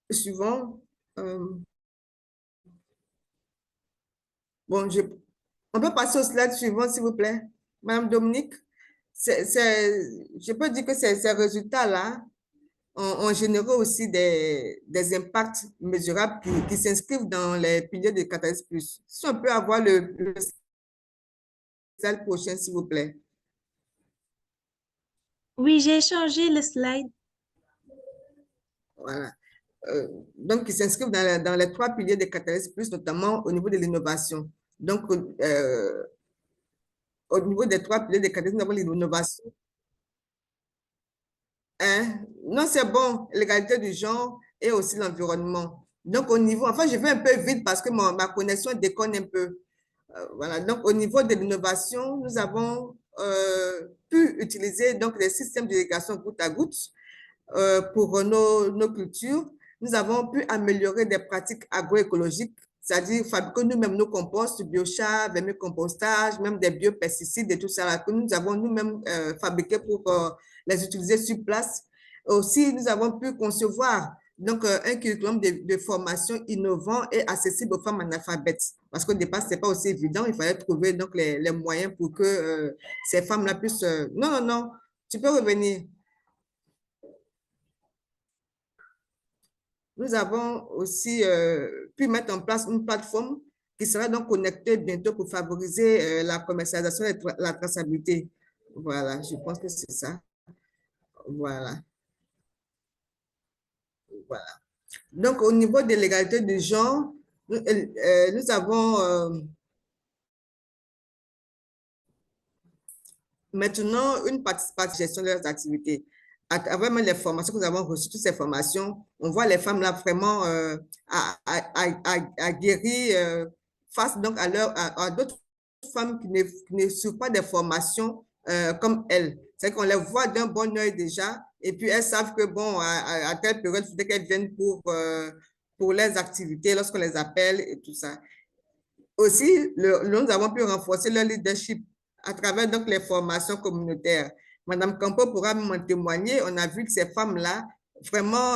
suivant. Bon, on peut passer au slide suivant, s'il vous plaît. Madame Dominique, je peux dire que ces résultats-là ont généré aussi des impacts mesurables qui s'inscrivent dans les piliers de Catalyst Plus. Si on peut avoir le slide prochain, s'il vous plaît. Oui, j'ai changé le slide. Voilà. Donc, qui s'inscrivent dans les 3 piliers de Catalyst Plus, notamment au niveau de l'innovation. Donc, au niveau des 3 piliers de Catalyst, nous avons l'innovation. Non, c'est bon, l'égalité du genre et aussi l'environnement. Donc, au niveau, enfin, je vais un peu vite parce que ma connexion déconne un peu. Voilà, donc au niveau de l'innovation, nous avons pu utiliser donc, les systèmes d'irrigation goutte à goutte pour nos cultures. Nous avons pu améliorer des pratiques agroécologiques, c'est-à-dire fabriquer nous-mêmes nos composts, biochar, vermicompostage, même des biopesticides et tout ça là, que nous avons nous-mêmes fabriqués pour les utiliser sur place. Aussi, nous avons pu concevoir donc, un curriculum de formation innovant et accessible aux femmes analphabètes. Parce qu'au départ, ce n'était pas aussi évident. Il fallait trouver donc, les moyens pour que ces femmes-là puissent… Non, non, non, tu peux revenir. Nous avons aussi pu mettre en place une plateforme qui sera donc connectée bientôt pour favoriser la commercialisation et la traçabilité. Voilà, je pense que c'est ça. Voilà. Voilà. Donc, au niveau de l'égalité du genre, nous avons maintenant une participation gestion de leurs activités. À travers les formations que nous avons reçues, toutes ces formations, on voit les femmes là vraiment guérir face donc à d'autres femmes qui ne suivent pas des formations comme elles. C'est qu'on les voit d'un bon œil déjà et puis elles savent que bon, à telle période, il faudrait qu'elles viennent pour les activités lorsqu'on les appelle et tout ça. Aussi, nous avons pu renforcer leur leadership à travers donc, les formations communautaires. Madame Campo pourra m'en témoigner. On a vu que ces femmes-là, vraiment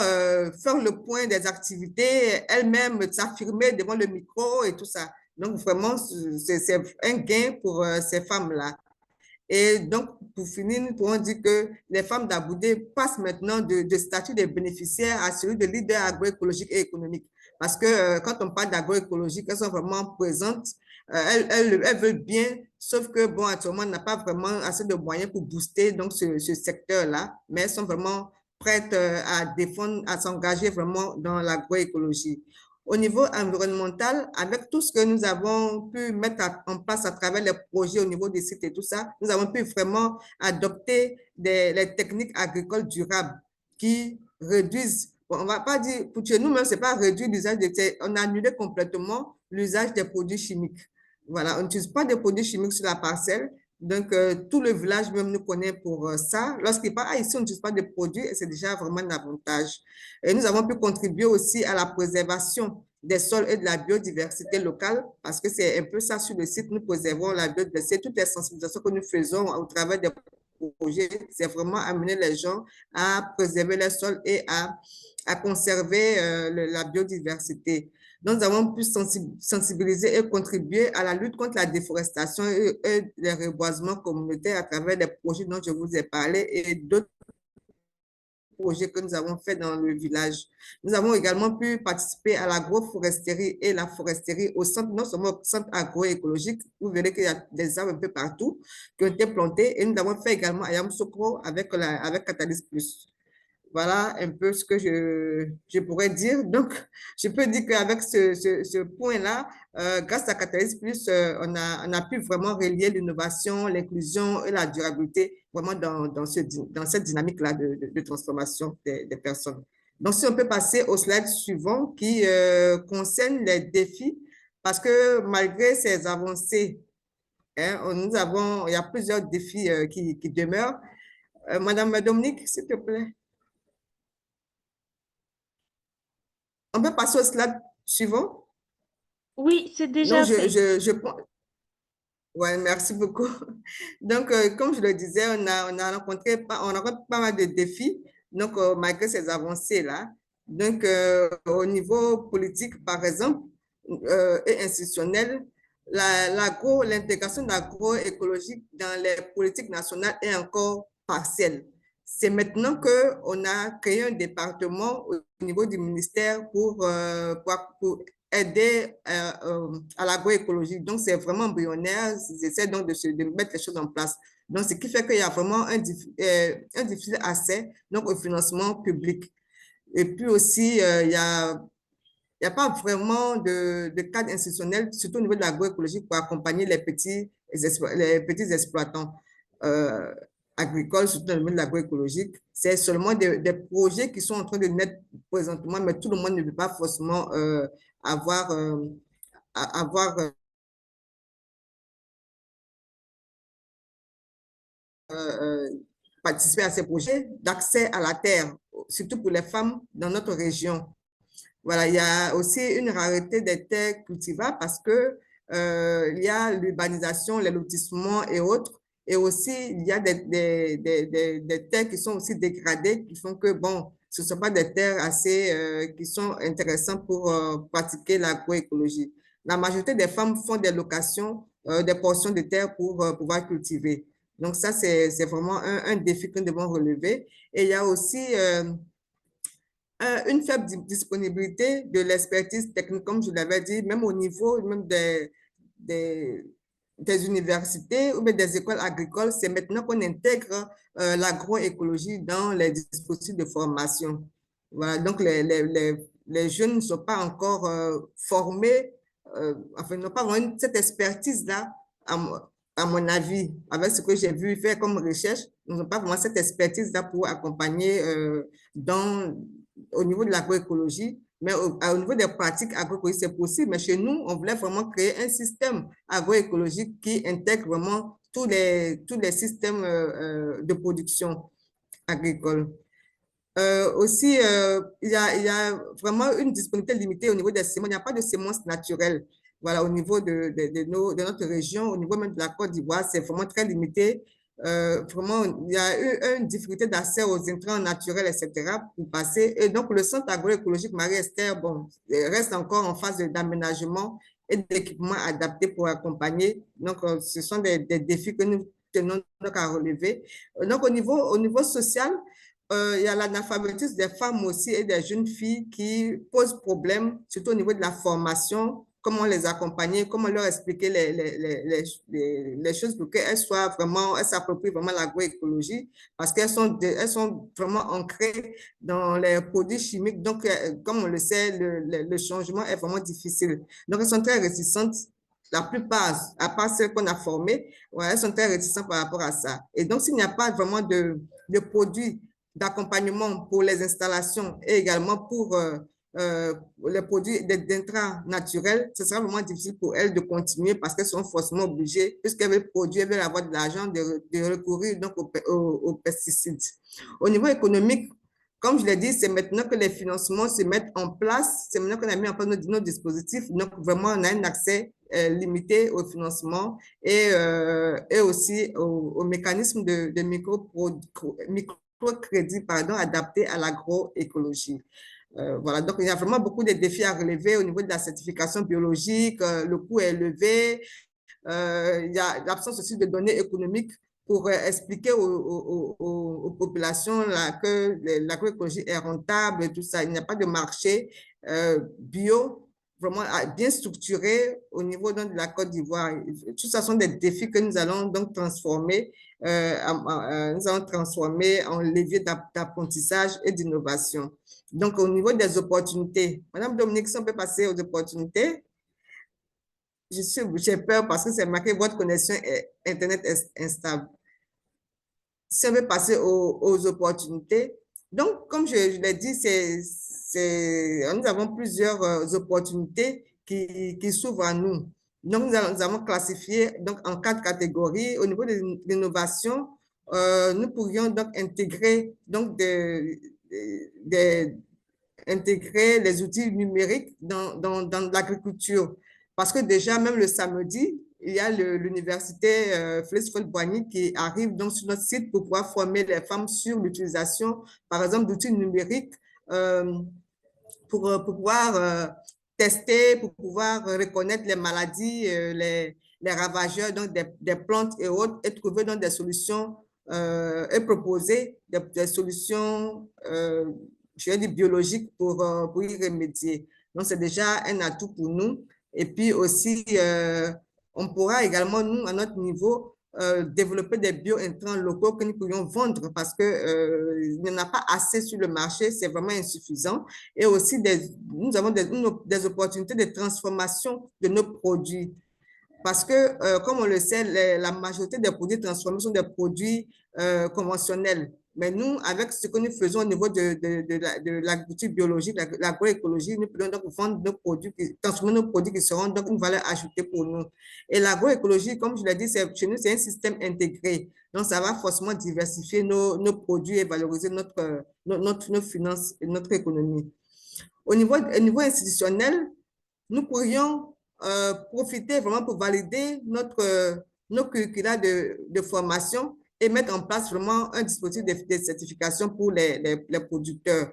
faire le point des activités, elles-mêmes s'affirmer devant le micro et tout ça. Donc, vraiment, c'est un gain pour ces femmes-là. Et donc, pour finir, nous pourrons dire que les femmes d'Aboudé passent maintenant de statut de bénéficiaires à celui de leader agroécologique et économique. Parce que quand on parle d'agroécologique, elles sont vraiment présentes, elles veulent bien, sauf que, bon, actuellement, on n'a pas vraiment assez de moyens pour booster donc, ce secteur-là, mais elles sont vraiment prêtes à défendre, à s'engager vraiment dans l'agroécologie. au niveau environnemental, avec tout ce que nous avons pu mettre en place à travers les projets au niveau des sites et tout ça, nous avons pu vraiment adopter les techniques agricoles durables qui réduisent, bon, on ne va pas dire, pour chez nous-mêmes, ce n'est pas réduire l'usage on a annulé complètement l'usage des produits chimiques. Voilà, on n'utilise pas de produits chimiques sur la parcelle. Donc, tout le village même nous connaît pour ça. Lorsqu'il parle, ici, on n'utilise pas de produits et c'est déjà vraiment un avantage. Et nous avons pu contribuer aussi à la préservation des sols et de la biodiversité locale parce que c'est un peu ça sur le site. Nous préservons la biodiversité. Toutes les sensibilisations que nous faisons au travers des projets, c'est vraiment amener les gens à préserver les sols et à conserver la biodiversité. Donc, nous avons pu sensibiliser et contribuer à la lutte contre la déforestation et les reboisements communautaires à travers les projets dont je vous ai parlé et d'autres projets que nous avons fait dans le village. Nous avons également pu participer à l'agroforesterie et la foresterie au centre, non seulement au centre agroécologique, vous verrez qu'il y a des arbres un peu partout qui ont été plantés et nous avons fait également à Yamoussoukro avec Catalyst Plus. Voilà un peu ce que je pourrais dire. Donc, je peux dire qu'avec ce point-là, grâce à Catalyst Plus, on a pu vraiment relier l'innovation, l'inclusion et la durabilité vraiment dans cette dynamique-là de transformation des personnes. Donc, si on peut passer au slide suivant qui concerne les défis, parce que malgré ces avancées, hein, il y a plusieurs défis qui demeurent. Madame Dominique, s'il te plaît. On peut passer au slide suivant? Oui, c'est déjà fait. Ouais, merci beaucoup. Donc, comme je le disais, on a rencontré pas mal de défis, donc malgré ces avancées-là. Donc, au niveau politique, par exemple, et institutionnel, l'intégration de l'agroécologie dans les politiques nationales est encore partielle. C'est maintenant qu'on a créé un département au niveau du ministère pour aider à l'agroécologie. Donc, c'est vraiment embryonnaire. Ils essaient donc de mettre les choses en place. Donc, ce qui fait qu'il y a vraiment un difficile accès donc, au financement public. Et puis aussi, il n'y a pas vraiment de cadre institutionnel, surtout au niveau de l'agroécologie, pour accompagner les petits exploitants agricoles, surtout dans le domaine de l'agroécologique. C'est seulement des projets qui sont en train de naître présentement, mais tout le monde ne peut pas forcément avoir participer à ces projets d'accès à la terre, surtout pour les femmes dans notre région. Voilà, il y a aussi une rareté des terres cultivables parce que il y a l'urbanisation, les lotissements et autres. Et aussi, il y a des terres qui sont aussi dégradées, qui font que, bon, ce ne sont pas des terres assez qui sont intéressantes pour pratiquer l'agroécologie. La majorité des femmes font des locations, des portions de terre pour pouvoir cultiver. Donc, ça, c'est vraiment un défi que nous devons relever. Et il y a aussi une faible disponibilité de l'expertise technique, comme je l'avais dit, même au niveau même des universités ou des écoles agricoles. C'est maintenant qu'on intègre l'agroécologie dans les dispositifs de formation. Voilà, donc les jeunes ne sont pas encore formés, enfin, n'ont pas vraiment cette expertise-là, à mon avis, avec ce que j'ai vu faire comme recherche, ils n'ont pas vraiment cette expertise-là pour accompagner au niveau de l'agroécologie, mais au niveau des pratiques agroécologiques, c'est possible. Mais chez nous, on voulait vraiment créer un système agroécologique qui intègre vraiment tous les systèmes de production agricole. Aussi, il y a vraiment une disponibilité limitée au niveau des semences. Il n'y a pas de semences naturelles. Voilà, au niveau de notre région, au niveau même de la Côte d'Ivoire, c'est vraiment très limité. Vraiment, il y a eu une difficulté d'accès aux intrants naturels, etc., pour passer. Et donc, le centre agroécologique Marie-Esther, bon, reste encore en phase d'aménagement et d'équipement adapté pour accompagner. Donc, ce sont des défis que nous tenons à relever. Donc, au niveau social, il y a l'analphabétisme des femmes aussi et des jeunes filles qui posent problème, surtout au niveau de la formation comment les accompagner, comment leur expliquer les choses pour qu'elles s'approprient vraiment l'agroécologie, parce qu'elles sont vraiment ancrées dans les produits chimiques. Donc, comme on le sait, le changement est vraiment difficile. Donc, elles sont très réticentes. La plupart, à part celles qu'on a formées, ouais, elles sont très réticentes par rapport à ça. Et donc, s'il n'y a pas vraiment de produits d'accompagnement pour les installations et également pour les produits d'intrants naturels, ce sera vraiment difficile pour elles de continuer parce qu'elles sont forcément obligées, puisqu'elles veulent produire, elles veulent avoir de l'argent, de recourir donc aux pesticides. Au niveau économique, comme je l'ai dit, c'est maintenant que les financements se mettent en place, c'est maintenant qu'on a mis en place nos dispositifs, donc vraiment on a un accès limité au financement et aussi au mécanisme de microcrédit adapté à l'agroécologie. Voilà, donc il y a vraiment beaucoup de défis à relever au niveau de la certification biologique, le coût est élevé, il y a l'absence aussi de données économiques pour expliquer aux populations là, que l'agroécologie est rentable et tout ça. Il n'y a pas de marché bio vraiment bien structuré au niveau donc, de la Côte d'Ivoire. Tout ça sont des défis que nous allons donc transformer, en levier d'apprentissage et d'innovation. Donc, au niveau des opportunités, Madame Dominique, si on peut passer aux opportunités. J'ai peur parce que c'est marqué votre connexion Internet est instable. Si on veut passer aux opportunités, donc, comme je l'ai dit, nous avons plusieurs opportunités qui s'ouvrent à nous. Donc, nous avons classifié donc, en 4 catégories. Au niveau de l'innovation, nous pourrions donc intégrer donc, intégrer les outils numériques dans l'agriculture. Parce que déjà, même le samedi, il y a l'université Félix Houphouët-Boigny qui arrive donc sur notre site pour pouvoir former les femmes sur l'utilisation, par exemple, d'outils numériques pour pouvoir tester, pour pouvoir reconnaître les maladies, les ravageurs donc des plantes et autres, et trouver donc des solutions et proposer des solutions je vais dire biologiques pour y remédier. Donc, c'est déjà un atout pour nous. Et puis aussi, on pourra également, nous, à notre niveau, développer des bio-intrants locaux que nous pourrions vendre parce qu'il n'y en a pas assez sur le marché, c'est vraiment insuffisant. Et aussi, nous avons des opportunités de transformation de nos produits. Parce que, comme on le sait, la majorité des produits transformés sont des produits conventionnels. Mais nous, avec ce que nous faisons au niveau de l'agriculture biologique, l'agroécologie, nous pouvons donc vendre nos produits, transformer nos produits qui seront donc une valeur ajoutée pour nous. Et l'agroécologie, comme je l'ai dit, chez nous, c'est un système intégré. Donc, ça va forcément diversifier nos produits et valoriser nos finances et notre économie. Au niveau institutionnel, nous pourrions profiter vraiment pour valider nos curricula de formation et mettre en place vraiment un dispositif de certification pour les producteurs,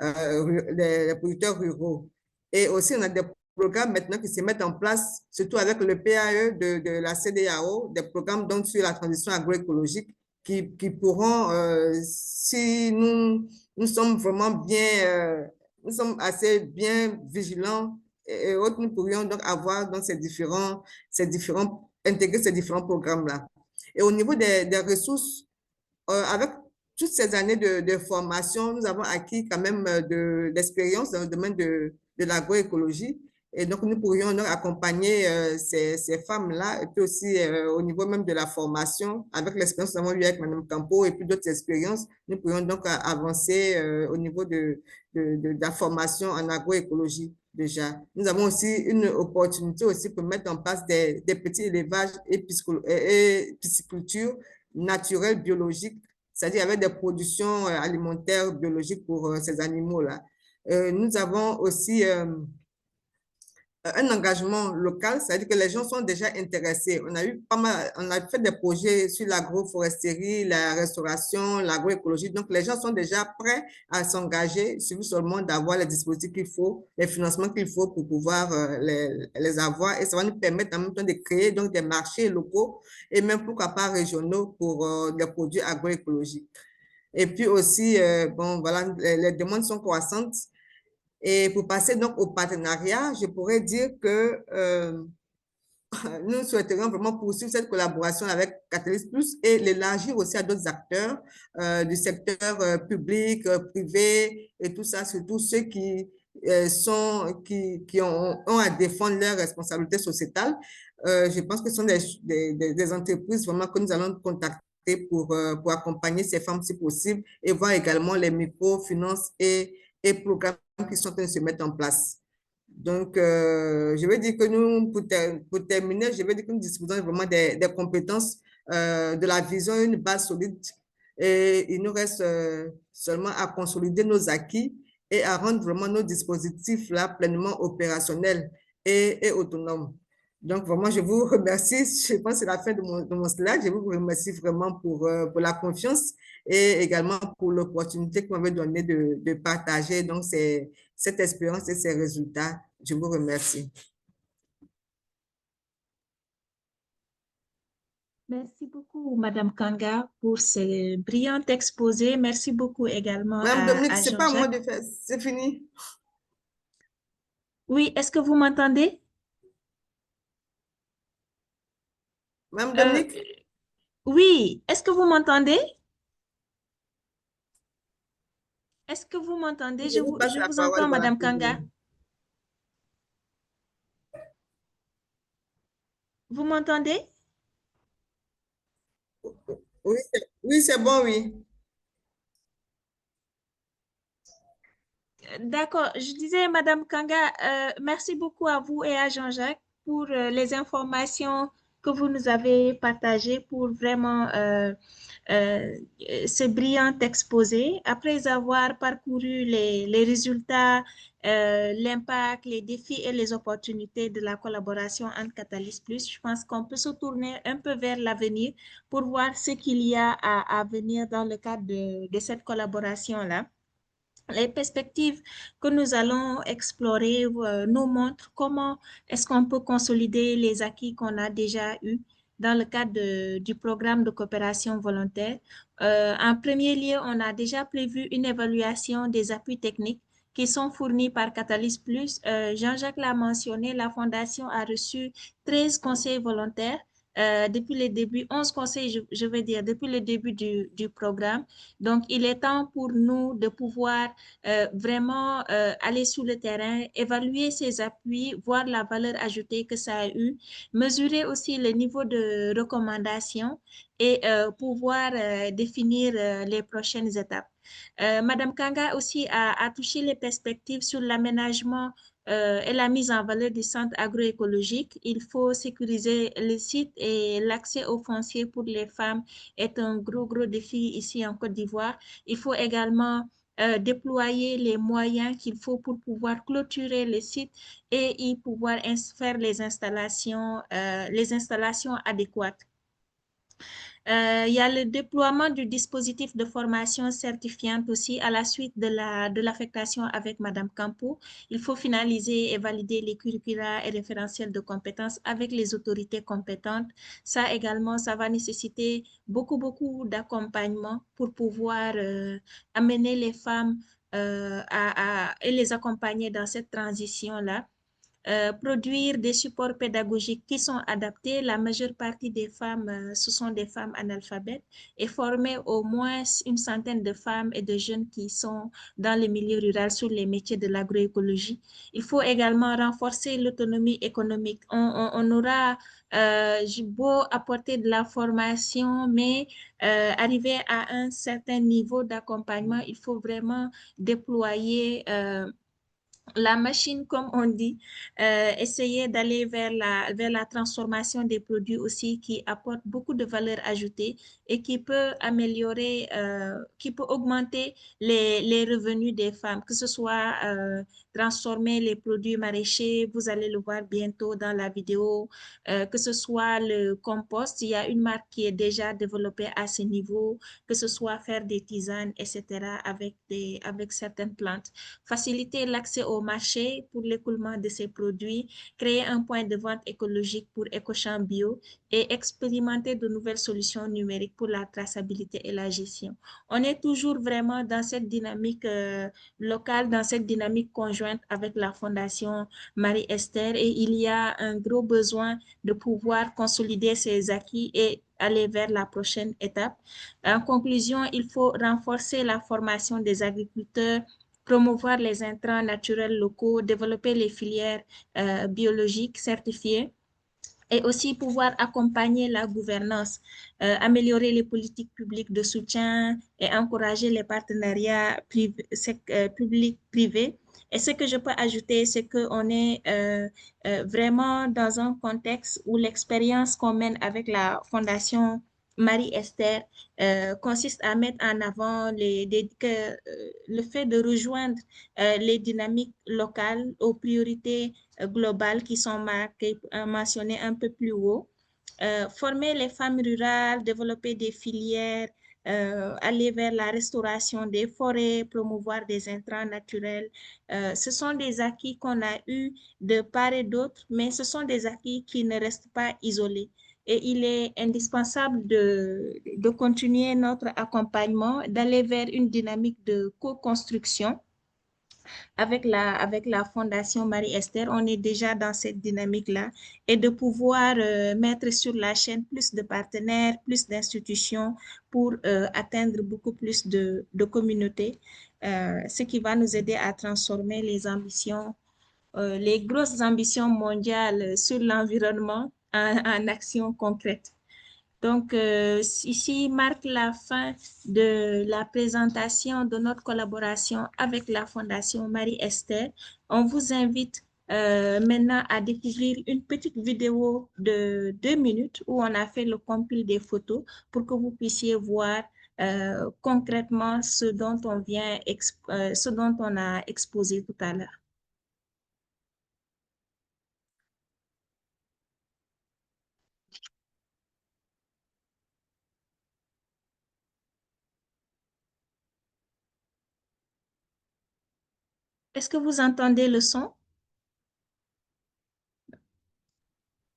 les producteurs ruraux. Et aussi, on a des programmes maintenant qui se mettent en place, surtout avec le PAE de la CEDEAO, des programmes donc sur la transition agroécologique qui pourront, si nous sommes vraiment bien, nous sommes assez bien vigilants et autres, nous pourrions donc avoir donc intégrer ces différents programmes-là. Et au niveau des ressources, avec toutes ces années de formation, nous avons acquis quand même de l'expérience dans le domaine de l'agroécologie. Et donc, nous pourrions donc accompagner ces femmes-là, et puis aussi au niveau même de la formation, avec l'expérience que nous avons eue avec Mme Campo et puis d'autres expériences, nous pourrions donc avancer au niveau de la formation en agroécologie déjà. Nous avons aussi une opportunité aussi pour mettre en place des petits élevages et pisciculture naturelle, biologique, c'est-à-dire avec des productions alimentaires biologiques pour ces animaux-là. Nous avons aussi un engagement local, c'est-à-dire que les gens sont déjà intéressés. On a fait des projets sur l'agroforesterie, la restauration, l'agroécologie. Donc, les gens sont déjà prêts à s'engager. Il suffit seulement d'avoir les dispositifs qu'il faut, les financements qu'il faut pour pouvoir les avoir. Et ça va nous permettre en même temps de créer donc, des marchés locaux et même pourquoi pas régionaux pour les produits agroécologiques. Et puis aussi, bon, voilà, les demandes sont croissantes. Et pour passer donc au partenariat, je pourrais dire que nous souhaiterions vraiment poursuivre cette collaboration avec Catalyst Plus et l'élargir aussi à d'autres acteurs du secteur public, privé et tout ça, surtout ceux qui ont à défendre leurs responsabilités sociétales. Je pense que ce sont des entreprises vraiment que nous allons contacter pour accompagner ces femmes si possible et voir également les microfinances et programmes qui sont en train de se mettre en place. Donc, je veux dire que nous, pour terminer, je veux dire que nous disposons vraiment des compétences, de la vision, une base solide. Et il nous reste seulement à consolider nos acquis et à rendre vraiment nos dispositifs là pleinement opérationnels et autonomes. Donc, vraiment, je vous remercie. Je pense que c'est la fin de mon slide. Je vous remercie vraiment pour la confiance et également pour l'opportunité que vous m'avez donnée de partager donc, cette expérience et ces résultats. Je vous remercie. Merci beaucoup, Madame Kanga, pour ce brillant exposé. Merci beaucoup également Madame Dominique, à c'est pas à moi Jean-Jacques. de faire. C'est fini. Oui, est-ce que vous m'entendez? Madame Euh, Dominique, oui, est-ce que vous m'entendez? Est-ce que vous m'entendez? je vous passe Je la vous parole. entends, Voilà. Madame Kanga. Vous m'entendez? Oui, oui, c'est bon, oui. D'accord. Je disais, Madame Kanga, merci beaucoup à vous et à Jean-Jacques pour les informations que vous nous avez partagées pour vraiment euh, ce brillant exposé. Après avoir parcouru les résultats, l'impact, les défis et les opportunités de la collaboration entre Catalyst Plus, je pense qu'on peut se tourner un peu vers l'avenir pour voir ce qu'il y a à venir dans le cadre de cette collaboration-là. Les perspectives que nous allons explorer nous montrent comment est-ce qu'on peut consolider les acquis qu'on a déjà eus dans le cadre du programme de coopération volontaire. En premier lieu, on a déjà prévu une évaluation des appuis techniques qui sont fournis par Catalyst Plus. Jean-Jacques l'a mentionné, la Fondation a reçu 13 conseils volontaires depuis le début, 11 conseils, je veux dire, depuis le début du programme. Donc, il est temps pour nous de pouvoir vraiment aller sur le terrain, évaluer ses appuis, voir la valeur ajoutée que ça a eu, mesurer aussi le niveau de recommandation et pouvoir définir les prochaines étapes. Madame Kanga aussi a touché les perspectives sur l'aménagement et la mise en valeur du centre agroécologique. Il faut sécuriser le site et l'accès aux fonciers pour les femmes est un gros défi ici en Côte d'Ivoire. Il faut également déployer les moyens qu'il faut pour pouvoir clôturer le site et y pouvoir faire les installations adéquates. Il y a le déploiement du dispositif de formation certifiante aussi à la suite de l'affectation avec Madame Campo. Il faut finaliser et valider les curricula et référentiels de compétences avec les autorités compétentes. Ça également, ça va nécessiter beaucoup d'accompagnement pour pouvoir amener les femmes et les accompagner dans cette transition-là. Produire des supports pédagogiques qui sont adaptés. La majeure partie des femmes, ce sont des femmes analphabètes et former au moins une centaine de femmes et de jeunes qui sont dans le milieu rural sur les métiers de l'agroécologie. Il faut également renforcer l'autonomie économique. On aura beau apporter de la formation, mais arriver à un certain niveau d'accompagnement, il faut vraiment déployer la machine, comme on dit, essayer d'aller vers la transformation des produits aussi qui apporte beaucoup de valeur ajoutée et qui peut améliorer, qui peut augmenter les revenus des femmes, que ce soit transformer les produits maraîchers, vous allez le voir bientôt dans la vidéo, que ce soit le compost, il y a une marque qui est déjà développée à ce niveau, que ce soit faire des tisanes, etc. avec certaines plantes. Faciliter l'accès aux au marché pour l'écoulement de ces produits, créer un point de vente écologique pour Écochamp Bio et expérimenter de nouvelles solutions numériques pour la traçabilité et la gestion. On est toujours vraiment dans cette dynamique locale, dans cette dynamique conjointe avec la Fondation Marie-Esther et il y a un gros besoin de pouvoir consolider ces acquis et aller vers la prochaine étape. En conclusion, il faut renforcer la formation des agriculteurs, promouvoir les intrants naturels locaux, développer les filières biologiques certifiées et aussi pouvoir accompagner la gouvernance, améliorer les politiques publiques de soutien et encourager les partenariats publics-privés. Et ce que je peux ajouter, c'est qu'on est vraiment dans un contexte où l'expérience qu'on mène avec la Fondation Marie-Esther consiste à mettre en avant le fait de rejoindre les dynamiques locales aux priorités globales qui sont marquées, mentionnées un peu plus haut. Former les femmes rurales, développer des filières, aller vers la restauration des forêts, promouvoir des intrants naturels. Ce sont des acquis qu'on a eus de part et d'autre, mais ce sont des acquis qui ne restent pas isolés. Et il est indispensable de continuer notre accompagnement, d'aller vers une dynamique de co-construction avec la Fondation Marie-Esther, on est déjà dans cette dynamique-là et de pouvoir mettre sur la chaîne plus de partenaires, plus d'institutions pour atteindre beaucoup plus de communautés, ce qui va nous aider à transformer les ambitions, les grosses ambitions mondiales sur l'environnement en actions concrètes. Donc, ici marque la fin de la présentation de notre collaboration avec la Fondation Marie-Esther. On vous invite maintenant à découvrir une petite vidéo de 2 minutes où on a fait le compil des photos pour que vous puissiez voir concrètement ce dont on a exposé tout à l'heure. Est-ce que vous entendez le son?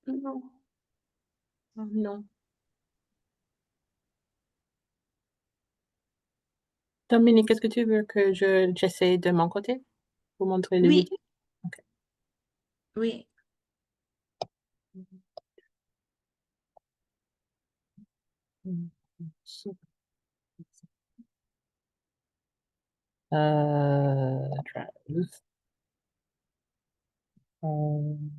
Non. Non. Dominique, est-ce que tu veux que j'essaie de mon côté pour montrer le Oui, vidéo? Ok. oui. Drive. Um,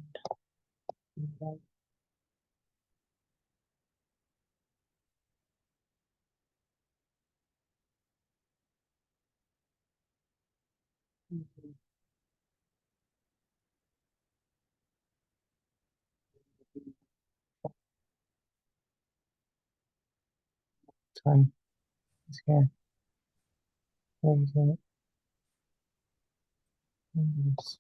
Time is here. What is it? Yes.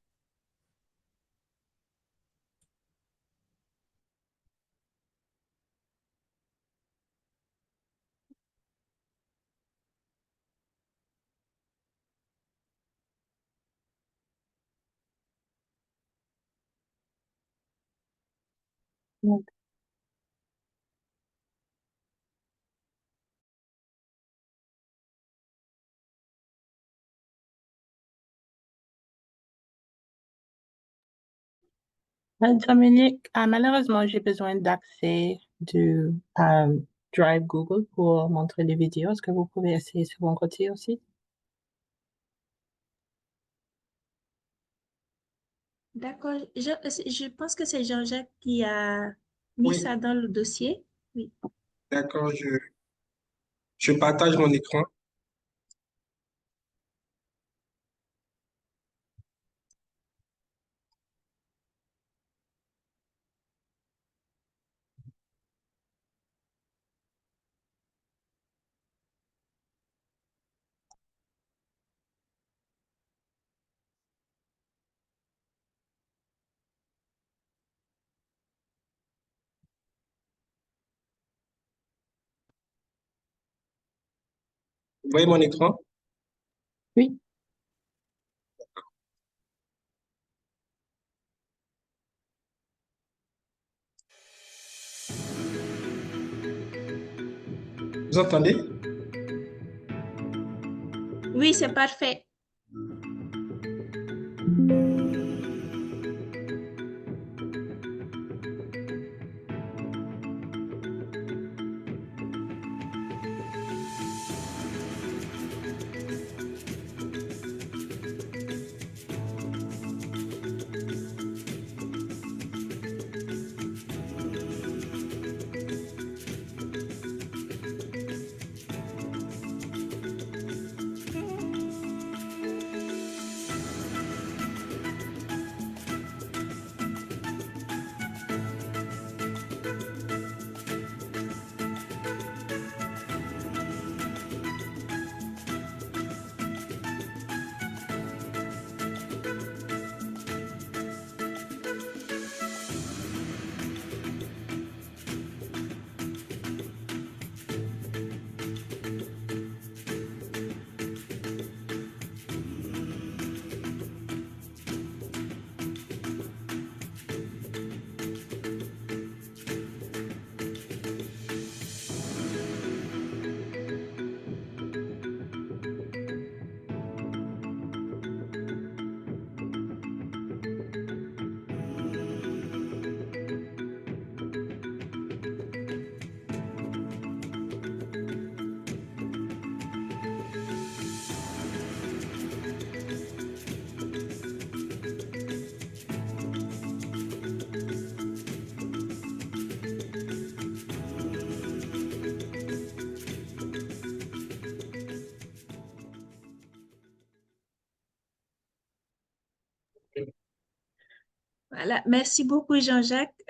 Dominique, malheureusement, j'ai besoin d'accès du Drive Google pour montrer les vidéos. Est-ce que vous pouvez essayer sur mon côté aussi? D'accord. Je pense que c'est Jean-Jacques qui a mis Oui, ça dans le dossier. Oui. d'accord, je partage mon écran. Vous voyez mon écran? Oui. Vous entendez? Oui, c'est parfait. Voilà. Merci beaucoup, Jean-Jacques.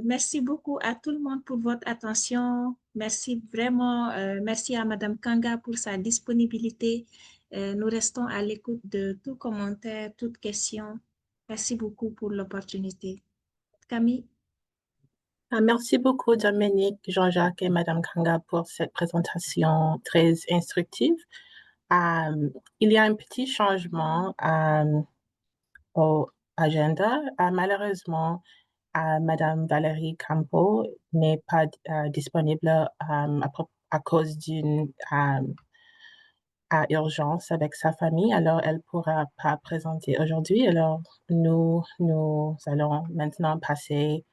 Merci beaucoup à tout le monde pour votre attention. Merci vraiment. Merci à Madame Kanga pour sa disponibilité. Nous restons à l'écoute de tout commentaire, toute question. Merci beaucoup pour l'opportunité. Camille? Merci beaucoup, Dominique, Jean-Jacques et Madame Kanga pour cette présentation très instructive. Il y a un petit changement au agenda. Malheureusement, Madame Valérie Campo n'est pas disponible à cause d'une urgence avec sa famille, alors elle ne pourra pas présenter aujourd'hui. Alors, nous allons maintenant passer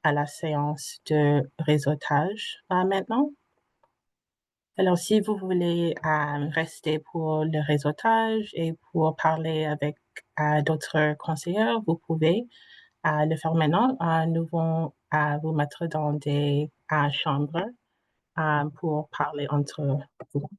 à la séance de réseautage maintenant. Alors, si vous voulez rester pour le réseautage et pour parler avec d'autres conseillers, vous pouvez le faire maintenant. Nous allons vous mettre dans des chambres pour parler entre vous.